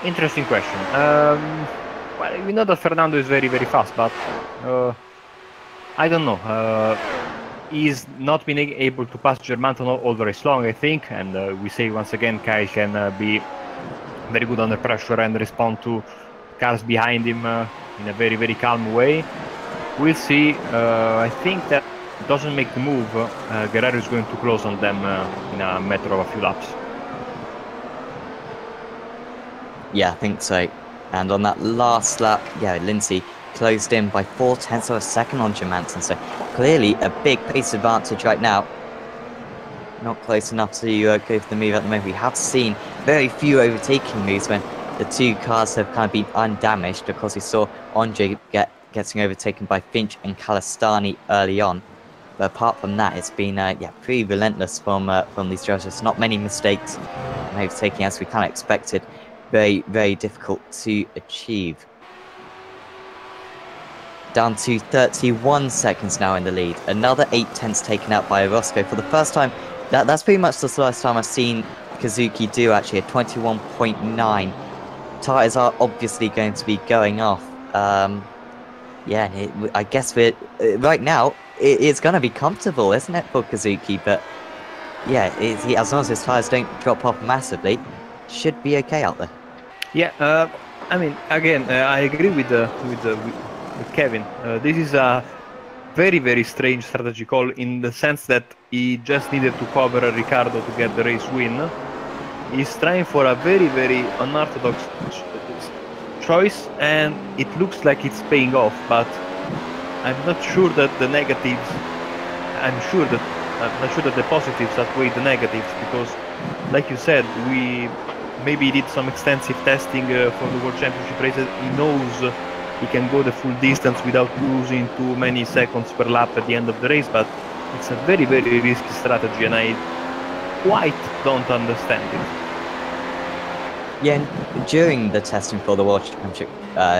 Interesting question. Well, we know that Fernando is very, very fast, but I don't know. He's not been able to pass Germanton all the race long, I think, and we say once again Kai can be very good under pressure and respond to cars behind him in a very, very calm way. We'll see. I think that doesn't make the move, Guerrero is going to close on them in a matter of a few laps. Yeah, I think so. And on that last lap, yeah, Lindsay closed in by 0.4 of a second on Johansson, so clearly a big pace advantage right now. Not close enough to go for the move at the moment. We have seen very few overtaking moves when the two cars have kind of been undamaged, because we saw Andre getting overtaken by Finch and Calistani early on. But apart from that, it's been yeah, pretty relentless from these drivers. Not many mistakes and overtaking, as we kind of expected. Very, very difficult to achieve. Down to 31 seconds now in the lead. Another 0.8 taken out by Orozco for the first time. That's pretty much the first time I've seen Kazuki do actually, a 21.9. Tyres are obviously going to be going off. Yeah, I guess right now it's going to be comfortable, isn't it, for Kazuki? But yeah, as long as his tyres don't drop off massively, should be okay out there. Yeah, I mean, again, I agree with Kevin. This is a very, very strange strategy call, in the sense that he just needed to cover Ricciardo to get the race win. He's trying for a very, very unorthodox choice, and it looks like it's paying off, but I'm not sure that the negatives, I'm not sure that the positives outweigh the negatives, because like you said, maybe he did some extensive testing for the World Championship races. He knows he can go the full distance without losing too many seconds per lap at the end of the race, but it's a very, very risky strategy, and I quite don't understand it. Yeah, and during the testing for the World Championship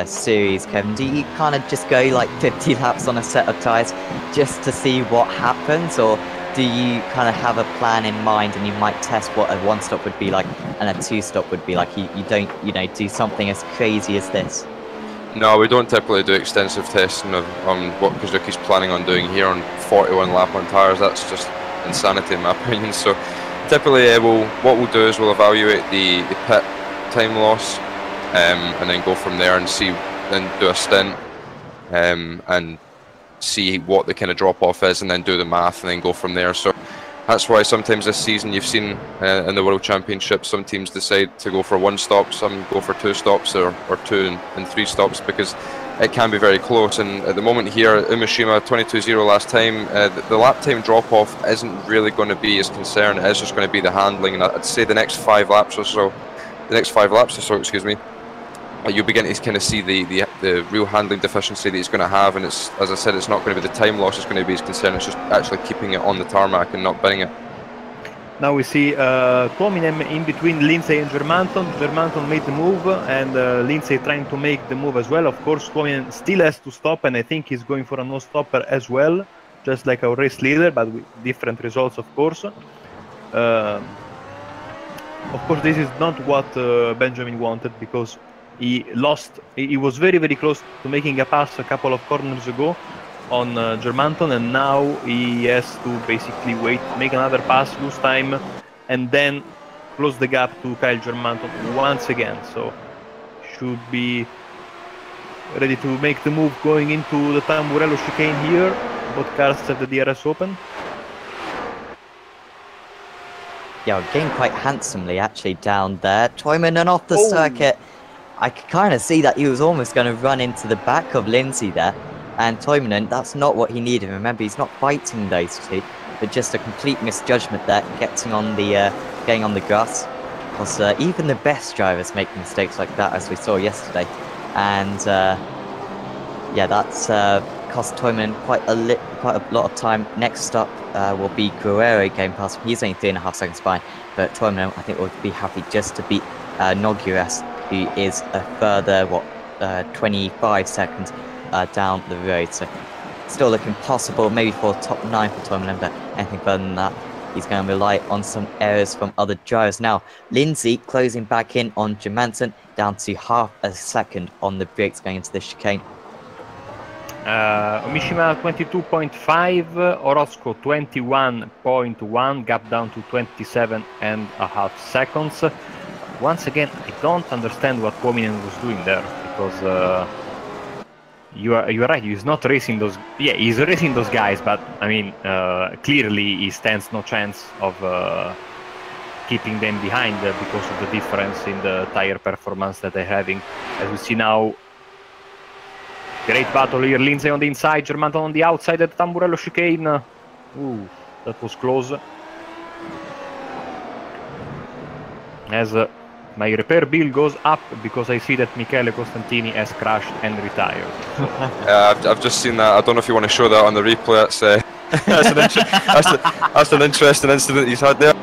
Series, Kevin, do you kind of just go like 50 laps on a set of tyres just to see what happens, or do you kind of have a plan in mind and you might test what a one stop would be like and a two stop would be like? You don't, do something as crazy as this? No, we don't typically do extensive testing on what Kazuki's planning on doing here on 41 lap on tyres. That's just insanity in my opinion. So typically what we'll do is we'll evaluate the pit time loss and then go from there and then do a stint and see what the kind of drop off is, and then do the math and then go from there. So that's why sometimes this season you've seen in the World Championship some teams decide to go for 1 stop, some go for 2 stops or 2 and 3 stops, because it can be very close. And at the moment here, Umeshima 22-0 last time, the lap time drop off isn't really going to be his concern. It is just going to be the handling, and I'd say the next 5 laps or so, excuse me, you'll begin to kind of see the real handling deficiency that he's going to have. And it's, as I said, it's not going to be the time loss that's going to be his concern. It's just actually keeping it on the tarmac and not binning it. Now we see Tuominen in between Lindsay and Germanton. Germanton made the move, and Lindsay trying to make the move as well. Of course, Tuominen still has to stop, and I think he's going for a no-stopper as well, just like our race leader, but with different results, of course. Of course, this is not what Benjamin wanted, because he was very, very close to making a pass a couple of corners ago on Germanton, and now he has to basically wait, make another pass, lose time, and then close the gap to Kyle Germanton once again. So should be ready to make the move going into the Tamburello chicane here. Both cars have the DRS open. Yeah, getting quite handsomely actually down there. Tuominen off the circuit. I could kind of see that he was almost going to run into the back of Lindsay there. And Tuominen, that's not what he needed. Remember, he's not fighting those two, but just a complete misjudgment there, getting on the grass. Because even the best drivers make mistakes like that, as we saw yesterday. And yeah, that's cost Tuominen quite a lot of time. Next up will be Guerrero getting past him. He's only 3.5 seconds behind, but Tuominen, I think, will be happy just to beat Nogueras, who is a further 25 seconds down the road. So still looking possible, maybe for top 9 for Tuominen, but anything further than that, he's going to rely on some errors from other drivers. Now, Lindsay closing back in on Germanton, down to half a second on the brakes going into the chicane. Mishima 22.5, Orozco 21.1, gap down to 27.5 seconds. Once again, I don't understand what Tuominen was doing there, because you are right. He's not racing those. Yeah, he's racing those guys, but I mean, clearly he stands no chance of keeping them behind because of the difference in the tire performance that they're having. As we see now, great battle here. Lindsay on the inside, Germanton on the outside at the Tamburello chicane. Ooh, that was close. As my repair bill goes up because I see that Michele Costantini has crashed and retired. I've just seen that. I don't know if you want to show that on the replay. That's an interesting incident he's had there.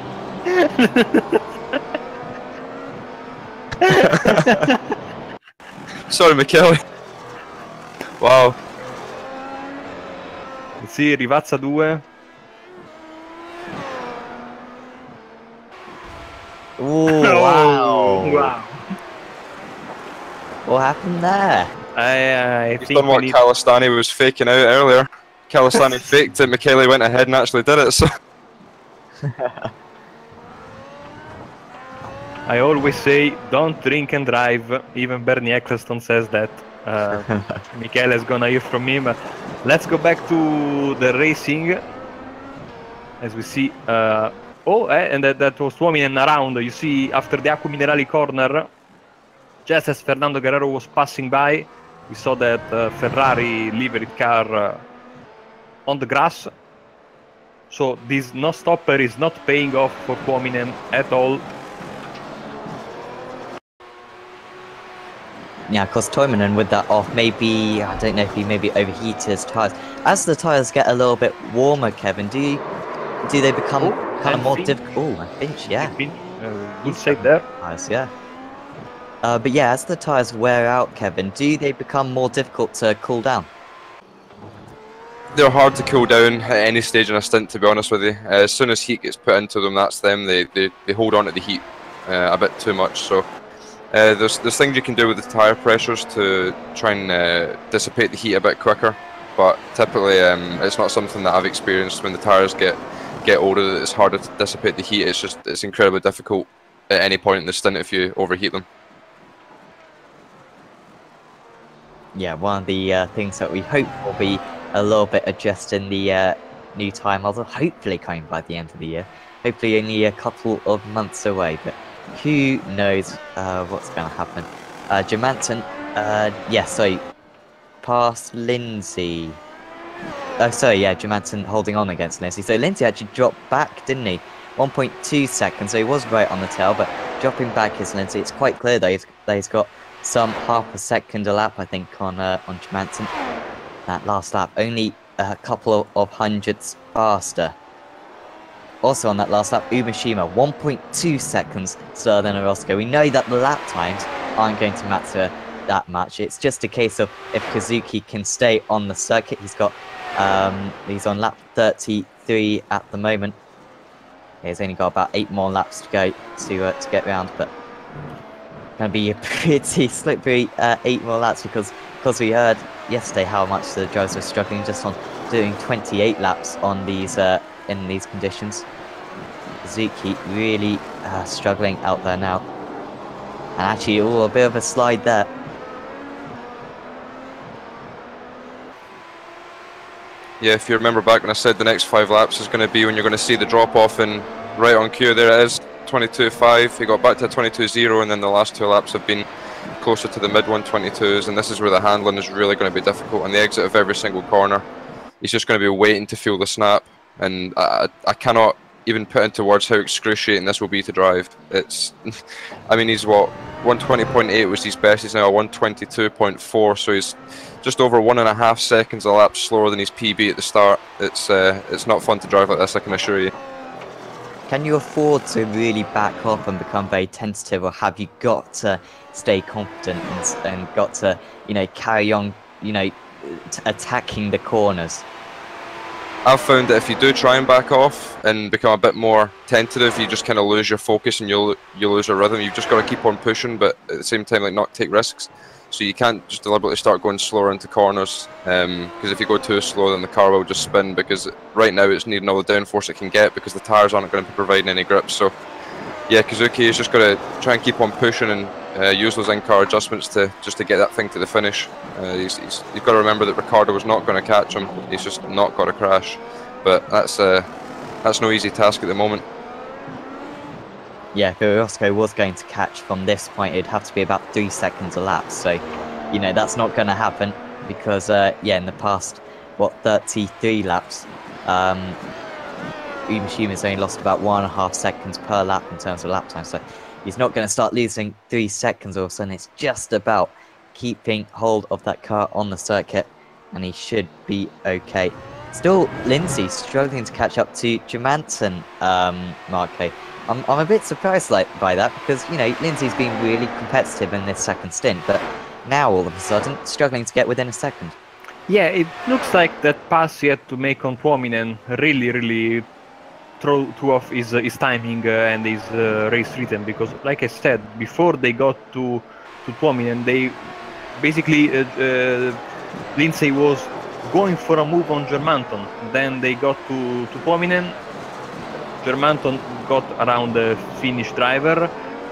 Sorry, Michele. Wow. Sì, Rivazza 2. Ooh, wow. Wow. What happened there? I He's think done what Calistani was faking out earlier. Calistani faked it, Michele went ahead and actually did it. So I always say, don't drink and drive. Even Bernie Eccleston says that. Michele is gonna hear from me, but let's go back to the racing. As we see, and that was Tuominen around. You see, after the Acqua Minerali corner, just as Fernando Guerrero was passing by, we saw that Ferrari liveried car on the grass. So this no stopper is not paying off for Tuominen at all. Yeah, because Tuominen with that off, maybe, I don't know if he maybe overheated his tyres. As the tyres get a little bit warmer, Kevin, do they become kind of more difficult? Oh, and Finch, yeah. Good save there. Tyres, yeah. But yeah, as the tyres wear out, Kevin, do they become more difficult to cool down? they're hard to cool down at any stage in a stint, to be honest with you. As soon as heat gets put into them, that's them. They hold on to the heat a bit too much. So there's things you can do with the tyre pressures to try and dissipate the heat a bit quicker. But typically, it's not something that I've experienced. When the tyres get older, it's harder to dissipate the heat. It's incredibly difficult at any point in the stint if you overheat them. Yeah, one of the things that we hope will be a little bit adjusted in the new tyre model, hopefully coming by the end of the year. Hopefully only a couple of months away, but who knows what's going to happen. Germanton, yeah, so past Lindsay. Oh, sorry, yeah, Germanton holding on against Lindsay. So Lindsay actually dropped back, didn't he? 1.2 seconds, so he was right on the tail, but dropping back is Lindsay. It's quite clear that he's got some half a second a lap, I think, on Germanton. That last lap, only a couple of hundredths faster. Also on that last lap, Umeshima, 1.2 seconds slower than Orozco. We know that the lap times aren't going to matter that much. It's just a case of if Kazuki can stay on the circuit. He's on lap 33 at the moment. He's only got about 8 more laps to go to get round, but going to be a pretty slippery 8 more laps because we heard yesterday how much the drivers were struggling just on doing 28 laps on these in these conditions. Kazuki really struggling out there now, and actually a bit of a slide there. Yeah, if you remember back when I said the next 5 laps is going to be when you're going to see the drop off, and right on cue there it is, 22.5. He got back to 22.0, and then the last 2 laps have been closer to the mid 122s, and this is where the handling is really going to be difficult. On the exit of every single corner, he's just going to be waiting to feel the snap, and I cannot even put into words how excruciating this will be to drive. It's, I mean, he's what, 120.8 was his best. He's now 122.4, so he's just over 1.5 seconds a lap slower than his PB at the start. It's not fun to drive like this, I can assure you. Can you afford to really back off and become very tentative, or have you got to stay confident and got to, carry on, attacking the corners? I've found that if you do try and back off and become a bit more tentative, you just kind of lose your focus and you'll lose your rhythm. You've just got to keep on pushing, but at the same time, not take risks. So you can't just deliberately start going slower into corners, because if you go too slow, then the car will just spin, because right now it's needing all the downforce it can get because the tyres aren't going to be providing any grip. So yeah, Kazuki is just going to try and keep on pushing and use those in-car adjustments to get that thing to the finish. You've got to remember that Ricciardo was not going to catch him. He's just not got a crash, but that's no easy task at the moment. Yeah, if Orozco was going to catch from this point, it'd have to be about 3 seconds a lap. So, that's not going to happen because, in the past, 33 laps, Umashima's only lost about 1.5 seconds per lap in terms of lap time. So he's not going to start losing 3 seconds all of a sudden. It's just about keeping hold of that car on the circuit, and he should be okay. Still, Lindsay struggling to catch up to Germanton, Marco. I'm a bit surprised by that because, Lindsay's been really competitive in this second stint, but now all of a sudden struggling to get within a second. Yeah, it looks like that pass he had to make on Tuominen really threw off his timing and his race rhythm, because, like I said, before they got to Tuominen, they basically Lindsay was going for a move on Germanton. Then they got to Tuominen. Germanton got around the Finnish driver,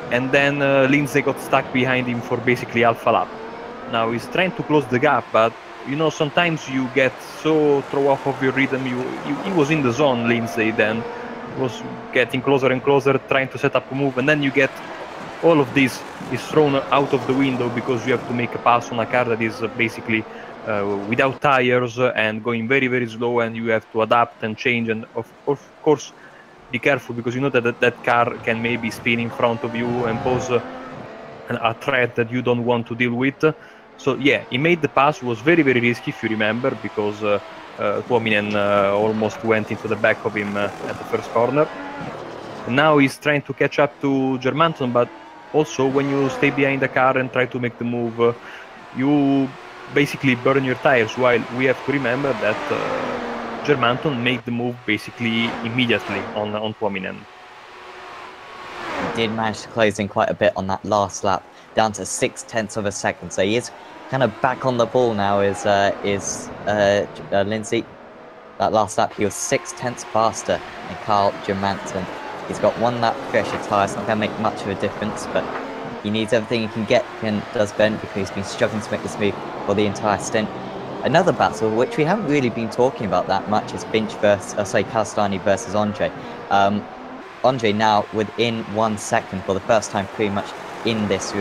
and then Lindsay got stuck behind him for basically half a lap. Now he's trying to close the gap, but sometimes you get so thrown off of your rhythm. He was in the zone, Lindsay, then was getting closer and closer, trying to set up a move, and then you get all of this is thrown out of the window because you have to make a pass on a car that is basically without tires and going very slow, and you have to adapt and change, and of course be careful because that car can maybe spin in front of you and pose a threat that you don't want to deal with. So yeah, he made the pass. Was very risky, if you remember, because Tuominen almost went into the back of him at the first corner. And now he's trying to catch up to Germanton, but also when you stay behind the car and try to make the move, you basically burn your tires, while we have to remember that Germanton made the move basically immediately on Tuominen. He did manage to close in quite a bit on that last lap, down to 0.6 of a second. So he is kind of back on the ball now, is Lindsay. That last lap, he was 0.6 faster than Carl Germanton. He's got 1 lap fresher tyres, not going to make much of a difference, but He needs everything he can get, and does Ben, because he's been struggling to make this move for the entire stint. Another battle, which we haven't really been talking about that much, is Calistani versus Andre. Andre now within 1 second for the first time pretty much in this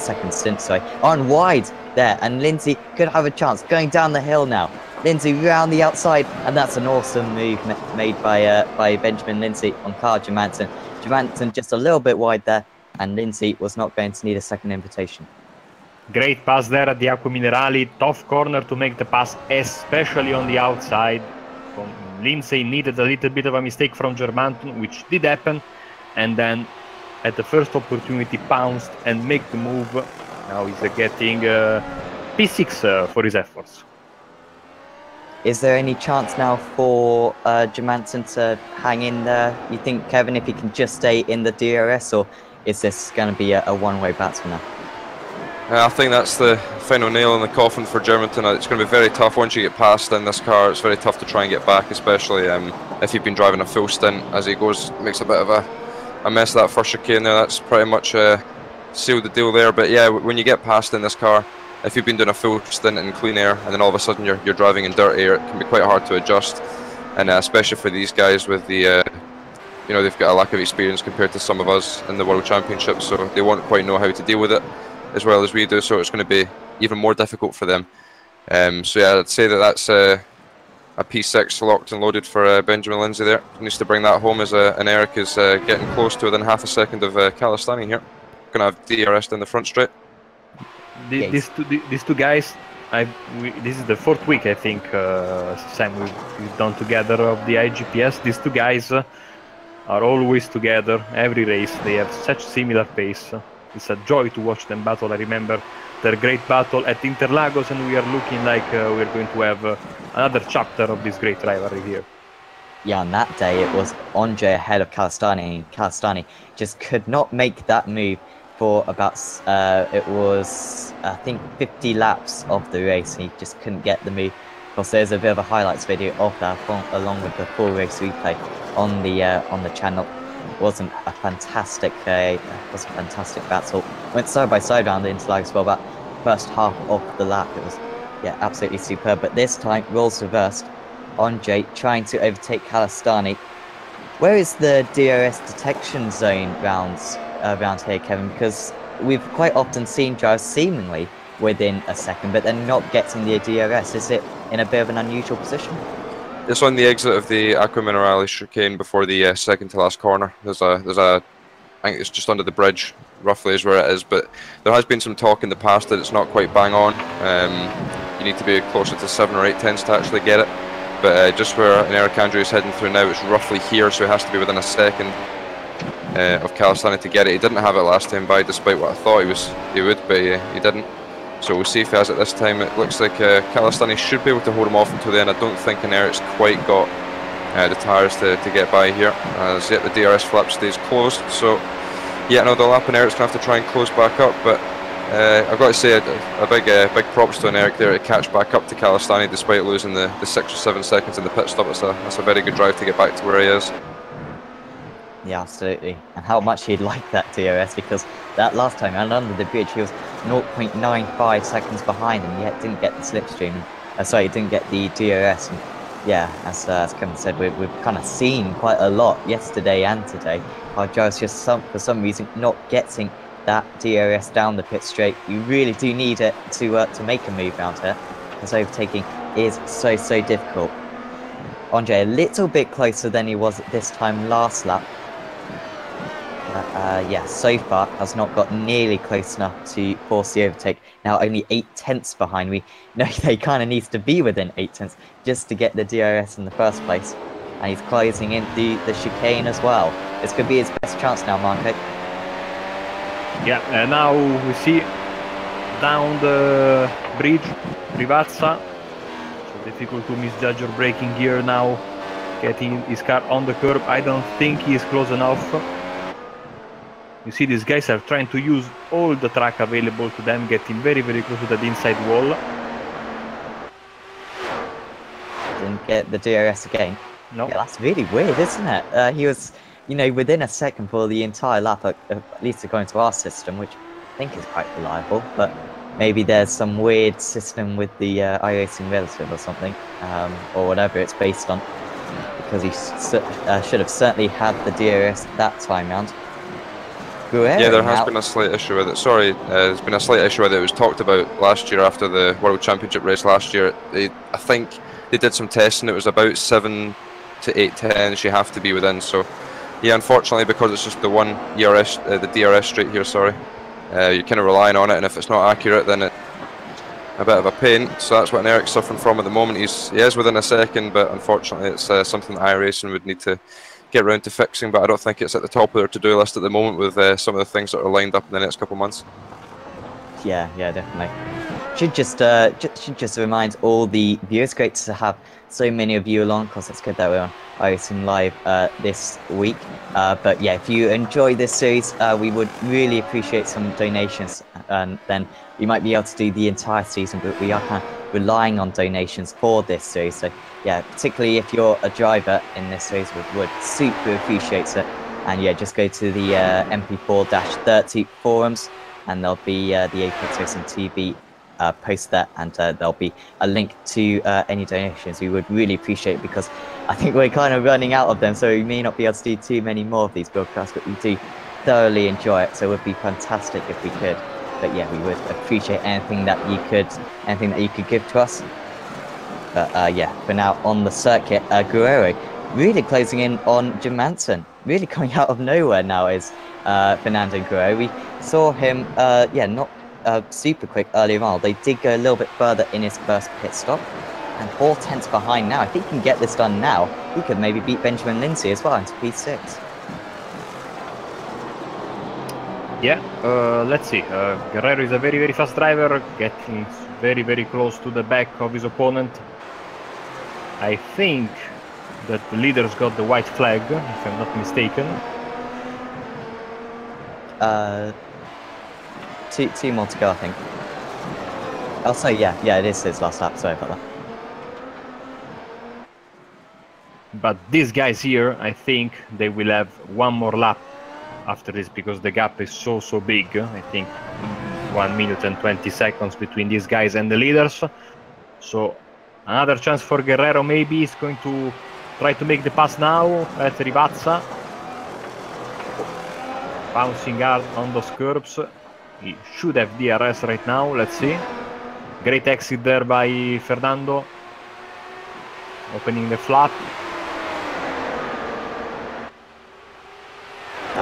second stint. So on wide there, and Lindsay could have a chance going down the hill now. Lindsay round the outside, and that's an awesome move made by Benjamin Lindsay on Carl Johansson. Johansson just a little bit wide there, and Lindsay was not going to need a second invitation. Great pass there at the Acqua Minerali. Tough corner to make the pass, especially on the outside. Lindsay needed a little bit of a mistake from Germanton, which did happen, and then at the first opportunity pounced and make the move. Now he's getting P6 for his efforts. Is there any chance now for Germanton to hang in there, you think, Kevin, if he can just stay in the DRS, or is this going to be a one-way battle now? I think that's the final nail in the coffin for Germanton. It's going to be very tough once you get past in this car. It's very tough to try and get back, especially if you've been driving a full stint. As he goes, makes a bit of a mess of that first chicane there. That's pretty much sealed the deal there. But yeah, when you get past in this car, if you've been doing a full stint in clean air and then all of a sudden you're driving in dirt air, it can be quite hard to adjust. And especially for these guys with the, they've got a lack of experience compared to some of us in the World Championship, so they won't quite know how to deal with it as well as we do, so it's going to be even more difficult for them. So yeah, I'd say that's a P6 locked and loaded for Benjamin Lindsay there. He needs to bring that home as and Eric is getting close to within half a second of Calistani here. Going to have DRS down the front straight. These two guys, this is the 4th week, I think, Sam, we've done together of the IGPS. These two guys are always together, every race. They have such similar pace. It's a joy to watch them battle. I remember their great battle at Interlagos, and we are looking like we're going to have another chapter of this great rivalry here. Yeah, on that day it was Andre ahead of Calistani, and Calistani just could not make that move for about, it was, I think, 50 laps of the race, and he just couldn't get the move. Of course, there's a bit of a highlights video of that along with the full race replay on the channel. It wasn't a fantastic battle. Went side by side around the Interlagos well, but first half of the lap it was, yeah, absolutely superb. But this time roles reversed. Andre trying to overtake Calistani. Where is the DRS detection zone around here, Kevin? Because we've quite often seen drivers seemingly within a second, but they're not getting the DRS. Is it in a bit of an unusual position? It's on the exit of the Acqua Minerali chicane before the second to last corner. There's a, I think it's just under the bridge, roughly is where it is. But there has been some talk in the past that it's not quite bang on. You need to be closer to 7 or 8 tenths to actually get it. But just where Eric Andrew is heading through now, it's roughly here, so he has to be within a second of Calistani to get it. He didn't have it last time by, despite what I thought he would, but he didn't. So we'll see if he has it this time. It looks like Calistani should be able to hold him off until then. I don't think Eric's quite got the tyres to get by here, as yet the DRS flap stays closed. So yeah, another lap and Eric's going to have to try and close back up, but I've got to say a big props to Eric there to catch back up to Calistani despite losing the 6 or 7 seconds in the pit stop. That's a very good drive to get back to where he is. Yeah, absolutely. And how much he'd like that DRS, because that last time and under the bridge he was 0.95 seconds behind and yet didn't get the slipstream. Sorry, didn't get the DRS. And yeah, as Kevin said, we've kind of seen quite a lot yesterday and today. Our drivers just for some reason not getting that DRS down the pit straight. You really do need it to make a move around here, because overtaking is so difficult. Andre a little bit closer than he was at this time last lap. Yeah, so far has not got nearly close enough to force the overtake. Now only 8 tenths behind. We know they kind of needs to be within 8 tenths just to get the DRS in the first place. And he's closing in the chicane as well. This could be his best chance now, Marco. Yeah, now we see down the bridge, Rivazza. So difficult to misjudge your braking gear now. Getting his car on the curb. I don't think he is close enough. You see, these guys are trying to use all the track available to them, getting very close to the inside wall. Didn't get the DRS again. No. Yeah, that's really weird, isn't it? He was you know, within a second for the entire lap, at least according to our system, which I think is quite reliable. But maybe there's some weird system with the iRacing relative or something, or whatever it's based on, because he should have certainly had the DRS that time round. Yeah, there has been a slight issue with it. Sorry, there's been a slight issue with it. It was talked about last year after the World Championship race last year. I think they did some testing. It was about 7 to 8 tenths you have to be within. So, yeah, unfortunately, because it's just the one ERS, the DRS straight here. Sorry, you're kind of relying on it, and if it's not accurate, then it's a bit of a pain. So that's what Eric's suffering from at the moment. He is within a second, but unfortunately, it's something that iRacing would need to get around to fixing, but I don't think it's at the top of their to-do list at the moment with some of the things that are lined up in the next couple of months. Yeah, definitely. Should just remind all the viewers, great to have so many of you along, because it's good that we're on iRacing Live this week. But yeah, if you enjoy this series, we would really appreciate some donations, and then we might be able to do the entire season, but we are kind of relying on donations for this series. So yeah, particularly if you're a driver in this series, we would super appreciate it. And yeah, just go to the MP4-30 forums, and there'll be the Apex Racing TV post there, and there'll be a link to any donations. We would really appreciate it, because I think we're kind of running out of them, so we may not be able to do too many more of these broadcasts, but we do thoroughly enjoy it, so it would be fantastic if we could. But yeah, we would appreciate anything that you could give to us. But yeah, for now on the circuit, Guerrero really closing in on Johansson. Really coming out of nowhere now is Fernando Guerrero. We saw him, yeah, not super quick earlier on. They did go a little bit further in his first pit stop, and 4 tenths behind now. If he can get this done now, he could maybe beat Benjamin Lindsay as well into P6. Yeah, let's see. Guerrero is a very, very fast driver, getting very, very close to the back of his opponent. I think that the leaders got the white flag, if I'm not mistaken. Two more to go, I think. Also, yeah, it is his last lap. Sorry about that. But these guys here, I think they will have one more lap after this, because the gap is so big. I think 1 minute and 20 seconds between these guys and the leaders. So another chance for Guerrero. Maybe he's going to try to make the pass now at Rivazza. Bouncing hard on those curbs. He should have DRS right now. Let's see. Great exit there by Fernando. Opening the flap.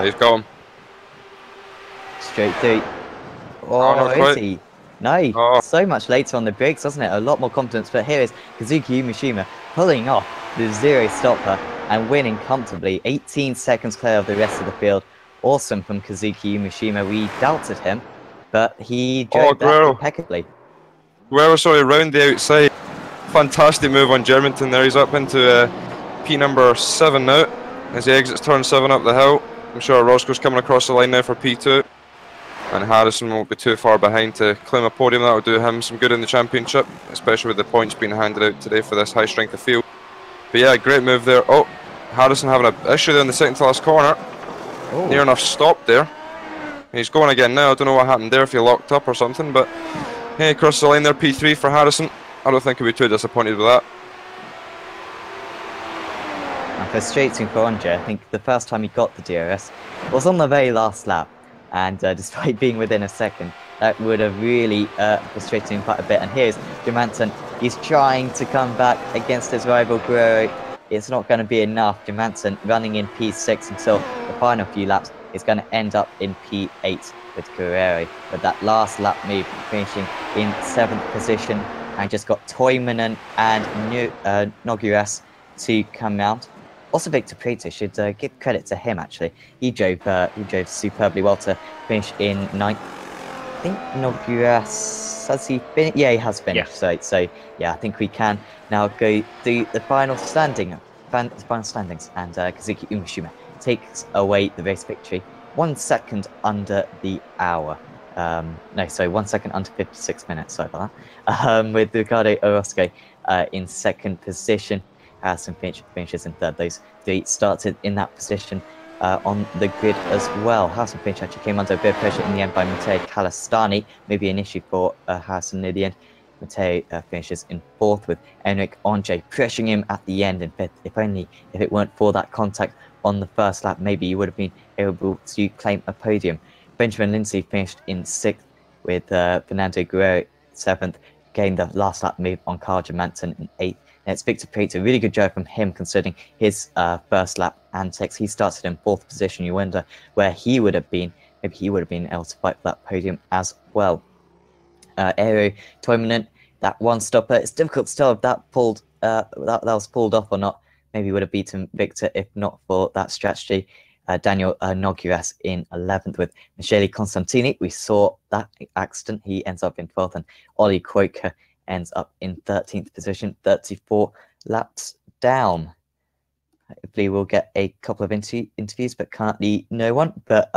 He's got him. Straight through. Oh, is he? No, so much later on the brakes, doesn't it? A lot more confidence, but here is Kazuki Umeshima pulling off the zero stopper and winning comfortably. 18 seconds clear of the rest of the field. Awesome from Kazuki Umeshima. We doubted him, but he drove that impeccably. Guerrero, sorry, round the outside. Fantastic move on Germanton there. He's up into P number 7 now as he exits turn 7 up the hill. I'm sure Roscoe's coming across the line now for P2. And Harrison won't be too far behind to claim a podium. That will do him some good in the championship, especially with the points being handed out today for this high strength of field. But yeah, great move there. Oh, Harrison having an issue there in the second to last corner. Oh. Near enough stop there. He's going again now. I don't know what happened there, if he locked up or something, but hey, across the line there, P3 for Harrison. I don't think he'll be too disappointed with that. And frustrating for Andre. I think the first time he got the DRS was on the very last lap. And despite being within a second, that would have really frustrated him quite a bit. And here's Johansson. He's trying to come back against his rival Guerrero. It's not going to be enough. Johansson running in P6 until the final few laps is going to end up in P8 with Guerrero. But that last lap move, finishing in 7th position, and just got Toivonen and Nogueras to come out. Also, Victor Prieto should give credit to him. Actually, he drove superbly well to finish in 9th. I think Nogueras has he finished? Yeah, he has finished. Yeah. So yeah, I think we can now go do the final standings, and Kazuki Umeshima takes away the race victory. 1 second under the hour. No, so 1 second under 56 minutes. Sorry about that. With Ricardo Orozco in 2nd position. Harrison finishes in 3rd. Those 3 started in that position on the grid as well. Harrison Finch actually came under a bit of pressure in the end by Matteo Calastani. Maybe an issue for Harrison near the end. Matteo finishes in 4th with Enric Onge pressuring him at the end in 5th. If it weren't for that contact on the first lap, maybe you would have been able to claim a podium. Benjamin Lindsay finished in 6th with Fernando Guerrero 7th, getting the last lap move on Carl Manton in 8th. And it's Victor Preto, a really good job from him considering his first lap antics. He started in 4th position. You wonder where he would have been. Maybe he would have been able to fight for that podium as well. Aero Toivonen, that one stopper. It's difficult to tell if that was pulled off or not. Maybe would have beaten Victor if not for that strategy. Daniel Nogueras in 11th with Michele Constantini. We saw that accident. He ends up in 12th, and Ollie Quaker ends up in 13th position, 34 laps down. Hopefully we'll get a couple of interviews, but currently no one. But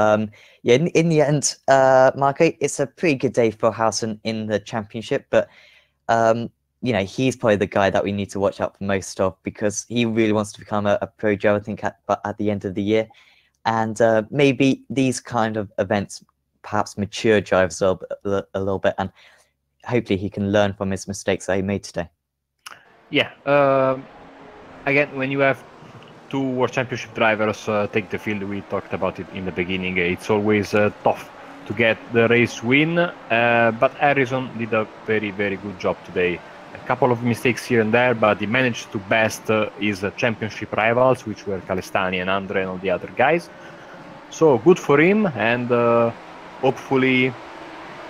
yeah, in the end, Marco, it's a pretty good day for Howson in the championship, but you know, he's probably the guy that we need to watch out for most of, because he really wants to become a pro driver, I think, at the end of the year. And maybe these kind of events perhaps mature drivers a little bit, and hopefully he can learn from his mistakes that he made today. Yeah. Again, when you have two World Championship drivers take the field, we talked about it in the beginning, it's always tough to get the race win, but Harrison did a very, very good job today. A couple of mistakes here and there, but he managed to best his championship rivals, which were Calestani and Andre and all the other guys. So good for him, and hopefully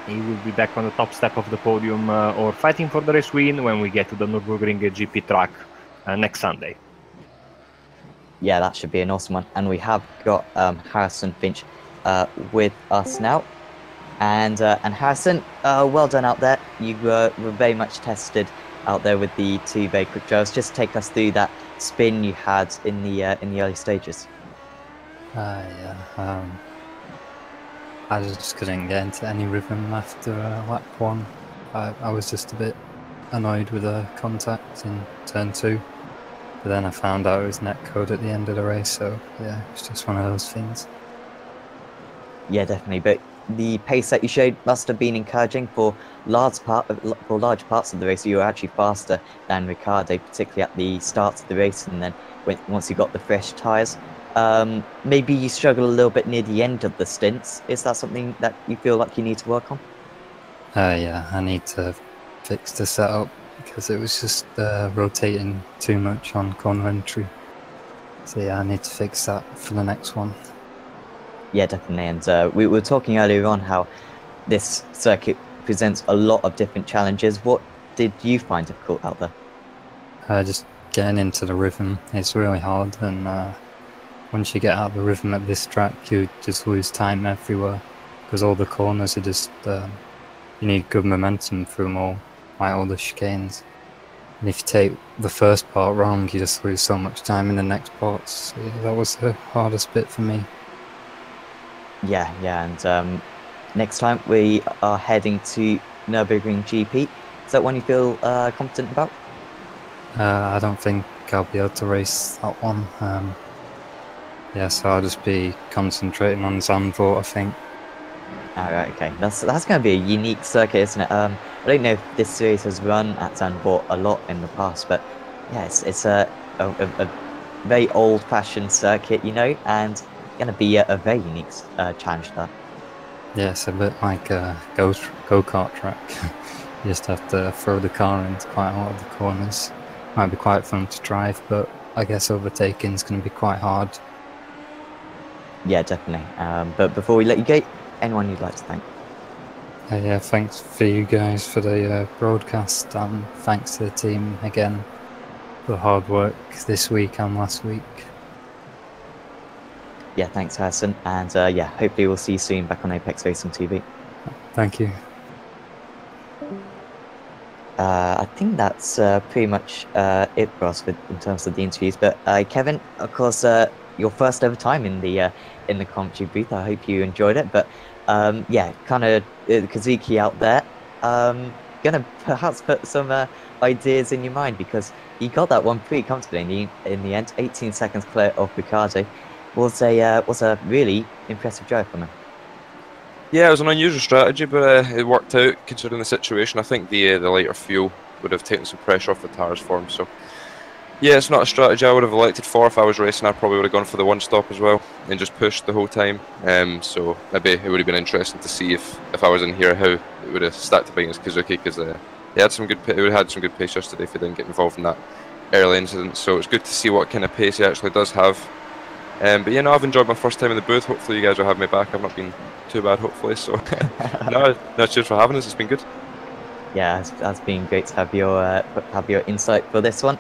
he will be back on the top step of the podium or fighting for the race win when we get to the Nürburgring GP track next Sunday. Yeah, that should be an awesome one. And we have got Harrison Finch with us now. And Harrison, well done out there. You were very much tested out there with the two very quick drivers. Just take us through that spin you had in the early stages. Yeah. I just couldn't get into any rhythm after lap 1. I was just a bit annoyed with the contact in turn 2. But then I found out it was net code at the end of the race, so yeah, it's just one of those things. Yeah, definitely. But the pace that you showed must have been encouraging for large parts of the race. You were actually faster than Ricciardo, particularly at the start of the race, and then once you got the fresh tyres. Maybe you struggle a little bit near the end of the stints. Is that something that you feel like you need to work on? Yeah, I need to fix the setup because it was just rotating too much on corner entry. So yeah, I need to fix that for the next one. Yeah, definitely. And we were talking earlier on how this circuit presents a lot of different challenges. What did you find difficult out there? Just getting into the rhythm. It's really hard, and once you get out of the rhythm at this track, you just lose time everywhere because all the corners are just you need good momentum through them all, like all the chicanes. And if you take the first part wrong, you just lose so much time in the next parts. So yeah, that was the hardest bit for me. Yeah, and next time we are heading to Nürburgring GP. Is that one you feel confident about? I don't think I'll be able to race that one. Yeah, so I'll just be concentrating on Zandvoort, I think. Alright, okay. That's going to be a unique circuit, isn't it? I don't know if this series has run at Zandvoort a lot in the past, but yeah, it's a very old-fashioned circuit, you know, and going to be a very unique challenge there. Yeah, it's a bit like a go-kart track. You just have to throw the car into quite a lot of the corners. Might be quite fun to drive, but I guess overtaking is going to be quite hard. Yeah, definitely. But before we let you go, anyone you'd like to thank? Yeah, thanks for you guys for the broadcast, and thanks to the team again for the hard work this week and last week. Yeah, thanks, Harrison. And yeah, hopefully we'll see you soon back on Apex Racing TV. Thank you. I think that's pretty much it for us in terms of the interviews. But Kevin, of course, your first ever time in the commentary booth. I hope you enjoyed it. But yeah, kind of Kazuki out there, gonna perhaps put some ideas in your mind, because he got that one pretty comfortably in the end, 18 seconds clear of Ricciardo. was a really impressive drive from him. Yeah, it was an unusual strategy, but it worked out considering the situation. I think the lighter fuel would have taken some pressure off the tyres for him. So yeah, it's not a strategy I would have elected for. If I was racing, I probably would have gone for the one stop as well and just pushed the whole time. So maybe it would have been interesting to see if I was in here how it would have stacked up against Kazuki, because he had some good. He would have had some good pace yesterday if he didn't get involved in that early incident. So it's good to see what kind of pace he actually does have. But yeah, no, I've enjoyed my first time in the booth. Hopefully, you guys will have me back. I've not been too bad, hopefully. So no, cheers for having us. It's been good. Yeah, it's been great to have your insight for this one.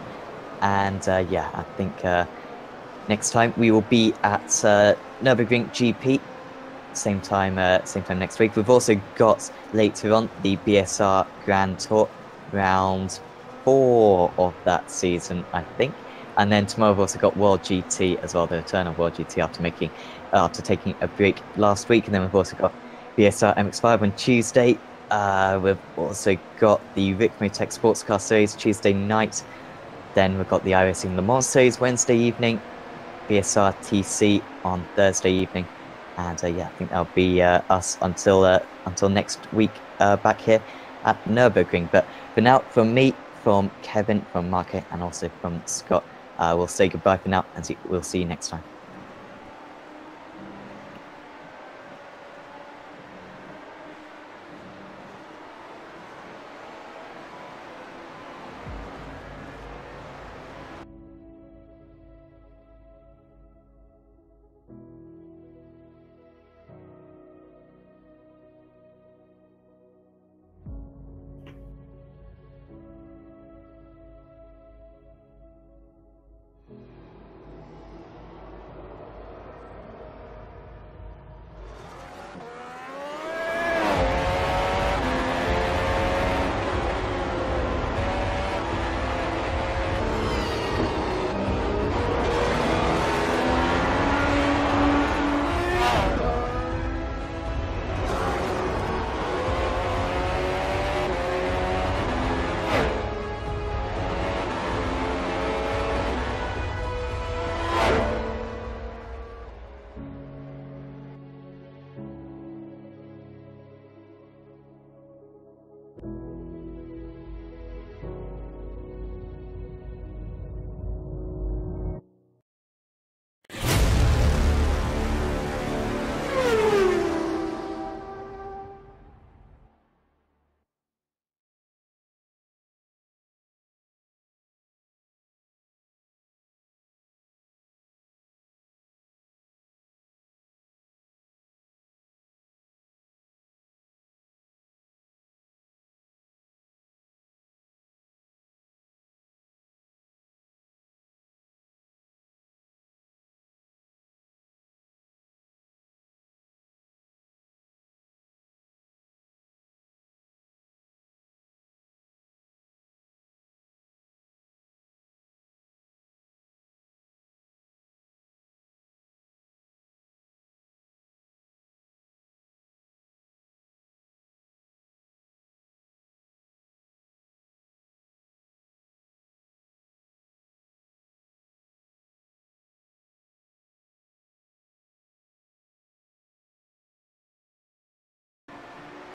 And yeah, I think next time we will be at Nürburgring GP, same time next week. We've also got later on the BSR Grand Tour, round 4 of that season, I think. And then tomorrow we've also got World GT as well, the return of World GT after taking a break last week. And then we've also got BSR MX5 on Tuesday. We've also got the Rick Tech Sports Car Series Tuesday night. Then we've got the iRacing Le Mans Series Wednesday evening, BSR TC on Thursday evening. And yeah, I think that'll be us until next week back here at Nürburgring. But for now, from me, from Kevin, from Marco, and also from Scott, we'll say goodbye for now, and we'll see you next time.